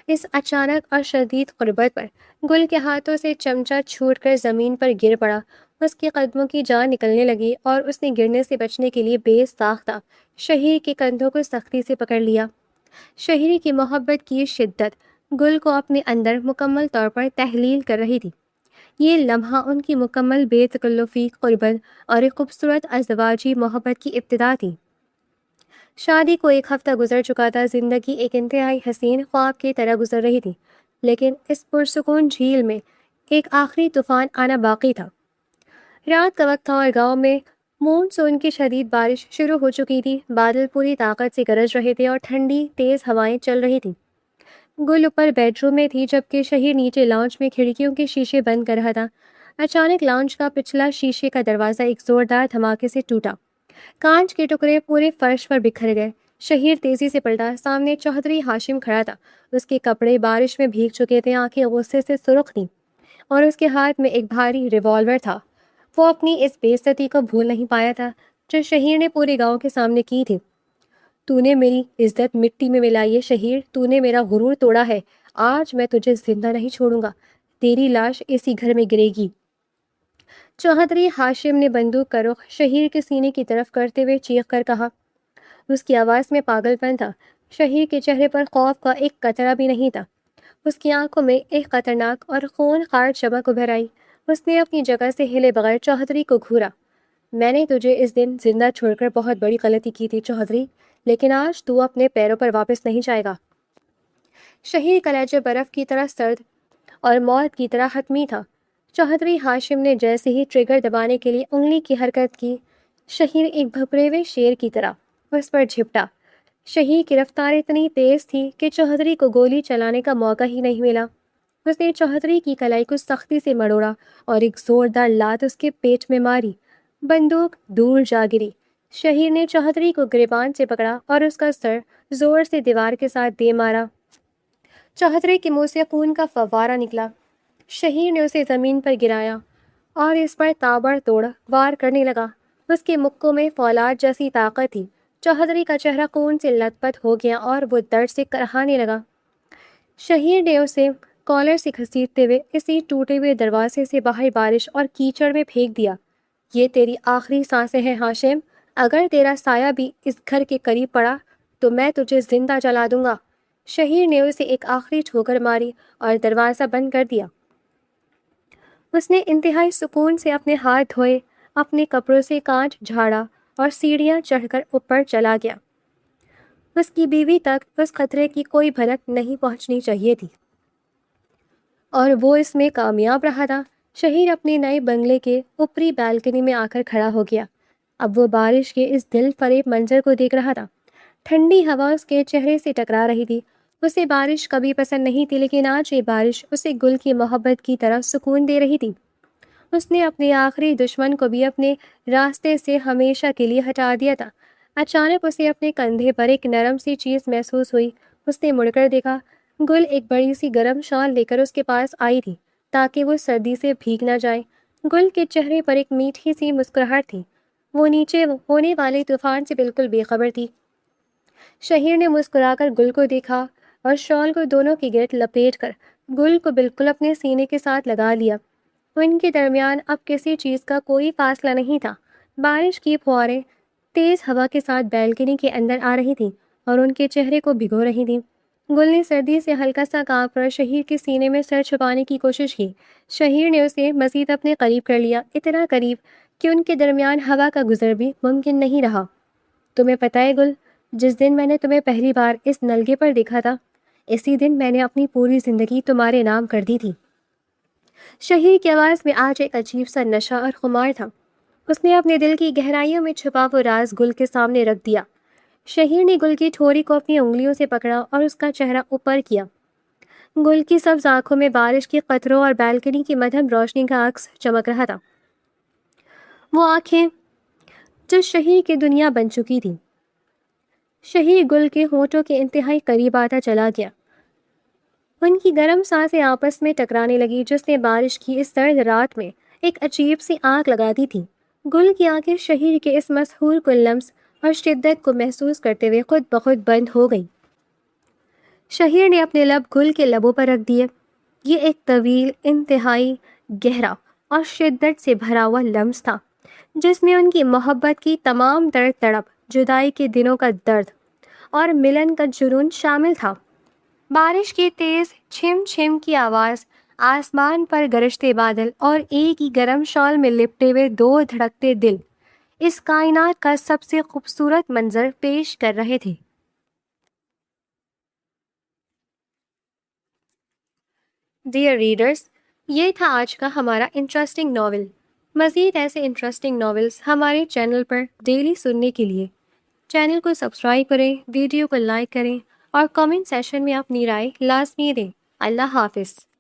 اس اچانک اور شدید قربت پر گل کے ہاتھوں سے چمچہ چھوٹ کر زمین پر گر پڑا۔ اس کے قدموں کی جان نکلنے لگی اور اس نے گرنے سے بچنے کے لیے بے ساختہ شہیر کے کندھوں کو سختی سے پکڑ لیا۔ شہیر کی محبت کی شدت گل کو اپنے اندر مکمل طور پر تحلیل کر رہی تھی۔ یہ لمحہ ان کی مکمل بے تکلفی قربت اور ایک خوبصورت ازدواجی محبت کی ابتدا تھی۔ شادی کو ایک ہفتہ گزر چکا تھا، زندگی ایک انتہائی حسین خواب کی طرح گزر رہی تھی، لیکن اس پرسکون جھیل میں ایک آخری طوفان آنا باقی تھا۔ رات کا وقت تھا اور گاؤں میں مونسون کی شدید بارش شروع ہو چکی تھی۔ بادل پوری طاقت سے گرج رہے تھے اور ٹھنڈی تیز ہوائیں چل رہی تھیں۔ گل اوپر بیڈ روم میں تھی جبکہ شہیر نیچے لاؤنج میں کھڑکیوں کے شیشے بند کر رہا تھا۔ اچانک لاؤنج کا پچھلا شیشے کا دروازہ ایک زوردار دھماکے سے ٹوٹا۔ کانچ کے ٹکڑے پورے فرش پر بکھر گئے۔ شہیر تیزی سے پلٹا۔ سامنے چوہدری ہاشم کھڑا تھا۔ اس کے کپڑے بارش میں بھیگ چکے تھے، آنکھیں غصے سے سرخ تھیں اور اس کے ہاتھ میں ایک بھاری ریوالور تھا۔ وہ اپنی اس بے عزتی کو بھول نہیں پایا تھا جو شہیر نے پورے گاؤں کے سامنے کی تھی۔ تو نے میری عزت مٹی میں ملائی ہے شہیر، تو نے میرا غرور توڑا ہے۔ آج میں تجھے زندہ نہیں چھوڑوں گا، تیری لاش اسی گھر میں گرے گی۔ چوہدری ہاشم نے بندوق کا رخ شہیر کے سینے کی طرف کرتے ہوئے چیخ کر کہا۔ اس کی آواز میں پاگل پن تھا۔ شہیر کے چہرے پر خوف کا ایک قطرہ بھی نہیں تھا۔ اس کی آنکھوں میں ایک خطرناک اور خون خوار چمک ابھر آئی۔ اس نے اپنی جگہ سے ہلے بغیر چوہدری کو گھورا۔ میں نے تجھے اس دن زندہ چھوڑ کر بہت بڑی غلطی کی تھی چوہدری، لیکن آج تو اپنے پیروں پر واپس نہیں جائے گا۔ شہیر کا لہجہ برف کی طرح سرد اور موت کی طرح حتمی تھا۔ چوہدری ہاشم نے جیسے ہی ٹریگر دبانے کے لیے انگلی کی حرکت کی، شہیر ایک بھپرے ہوئے شیر کی طرح اس پر جھپٹا۔ شہیر کی رفتار اتنی تیز تھی کہ چوہدری کو گولی چلانے کا موقع ہی نہیں ملا۔ اس نے چوہدری کی کلائی کو سختی سے مڑوڑا اور ایک زوردار لات اس کے پیٹ میں ماری۔ بندوق دور جا گری۔ شہیر نے چوہدری کو گریبان سے پکڑا اور اس کا سر زور سے دیوار کے ساتھ دے مارا۔ چوہدری کے منہ سے خون کا فوارہ نکلا۔ شہیر نے اسے زمین پر گرایا اور اس پر تابڑ توڑ وار کرنے لگا۔ اس کے مکوں میں فولاد جیسی طاقت تھی۔ چوہدری کا چہرہ خون سے لت پت ہو گیا اور وہ درد سے کرہانے لگا۔ شہیر نے اسے کالر سے گھسیٹتے ہوئے اسی ٹوٹے ہوئے دروازے سے باہر بارش اور کیچڑ میں پھینک دیا۔ یہ تیری آخری سانسیں ہیں ہاشم، اگر تیرا سایہ بھی اس گھر کے قریب پڑا تو میں تجھے زندہ جلا دوں گا۔ شہیر نے اسے ایک آخری ٹھوکر ماری اور دروازہ بند کر دیا۔ اس نے انتہائی سکون سے اپنے ہاتھ دھوئے، اپنے کپڑوں سے کانچ جھاڑا اور سیڑھیاں چڑھ کر اوپر چلا گیا۔ اس کی بیوی تک اس خطرے کی کوئی بھنک نہیں پہنچنی چاہیے تھی اور وہ اس میں کامیاب رہا تھا۔ شہیر اپنے نئے بنگلے کے اوپری بالکنی میں آ کر کھڑا ہو گیا۔ اب وہ بارش کے اس دل فریب منظر کو دیکھ رہا تھا۔ ٹھنڈی ہوا اس کے چہرے سے ٹکرا رہی تھی۔ اسے بارش کبھی پسند نہیں تھی، لیکن آج یہ بارش اسے گل کی محبت کی طرح سکون دے رہی تھی۔ اس نے اپنے آخری دشمن کو بھی اپنے راستے سے ہمیشہ کے لیے ہٹا دیا تھا۔ اچانک اسے اپنے کندھے پر ایک نرم سی چیز محسوس ہوئی۔ اس نے مڑ کر دیکھا۔ گل ایک بڑی سی گرم شال لے کر اس کے پاس آئی تھی تاکہ وہ سردی سے بھیگ نہ جائے۔ گل کے چہرے پر ایک میٹھی سی مسکراہٹ تھی۔ وہ نیچے ہونے والے طوفان سے بالکل بے خبر تھی۔ شہیر نے مسکرا کر گل کو دیکھا اور شال کو دونوں کی گرد لپیٹ کر گل کو بالکل اپنے سینے کے ساتھ لگا لیا۔ ان کے درمیان اب کسی چیز کا کوئی فاصلہ نہیں تھا۔ بارش کی پھواریں تیز ہوا کے ساتھ بیلکنی کے اندر آ رہی تھیں اور ان کے چہرے کو بھگو رہی تھیں۔ گل نے سردی سے ہلکا سا کانپ کر شہیر کے سینے میں سر چھپانے کی کوشش کی۔ شہیر نے اسے مزید اپنے قریب کر لیا، اتنا قریب کہ ان کے درمیان ہوا کا گزر بھی ممکن نہیں رہا۔ تمہیں پتہ ہے گل، جس دن میں نے تمہیں پہلی بار اس نلگے پر دیکھا تھا، اسی دن میں نے اپنی پوری زندگی تمہارے نام کر دی تھی۔ شہیر کی آواز میں آج ایک عجیب سا نشہ اور خمار تھا۔ اس نے اپنے دل کی گہرائیوں میں چھپا وہ راز گل کے سامنے رکھ دیا۔ شہیر نے گل کی ٹھوری کو اپنی انگلیوں سے پکڑا اور اس کا چہرہ اوپر کیا۔ گل کی سبز آنکھوں میں بارش کے قطروں اور بالکنی کی مدھم روشنی کا عکس چمک رہا تھا۔ وہ آنکھیں جو شہیر کی دنیا بن چکی تھی۔ شہیر گل کے ہونٹوں کے انتہائی قریب آتا چلا گیا۔ ان کی گرم سانسیں آپس میں ٹکرانے لگی جس نے بارش کی اس سرد رات میں ایک عجیب سی آگ لگا دی تھی۔ گل کی آنکھیں شہیر کے اس مسحور کن لمس اور شدت کو محسوس کرتے ہوئے خود بخود بند ہو گئی۔ شہیر نے اپنے لب گل کے لبوں پر رکھ دیے۔ یہ ایک طویل، انتہائی گہرا اور شدت سے بھرا ہوا لمس تھا جس میں ان کی محبت کی تمام تر تڑپ، جدائی کے دنوں کا درد اور ملن کا جنون شامل تھا۔ بارش کی تیز چھم چھم کی آواز، آسمان پر گرجتے بادل اور ایک ہی گرم شال میں لپٹے ہوئے دو دھڑکتے دل، اس کائنات کا سب سے خوبصورت منظر پیش کر رہے تھے۔ ڈیئر ریڈرز، یہ تھا آج کا ہمارا انٹرسٹنگ ناول۔ مزید ایسے انٹرسٹنگ ناولز ہمارے چینل پر ڈیلی سننے کے لیے چینل کو سبسکرائب کریں، ویڈیو کو لائک کریں اور کامنٹ سیشن میں اپنی رائے لازمی دیں۔ اللہ حافظ۔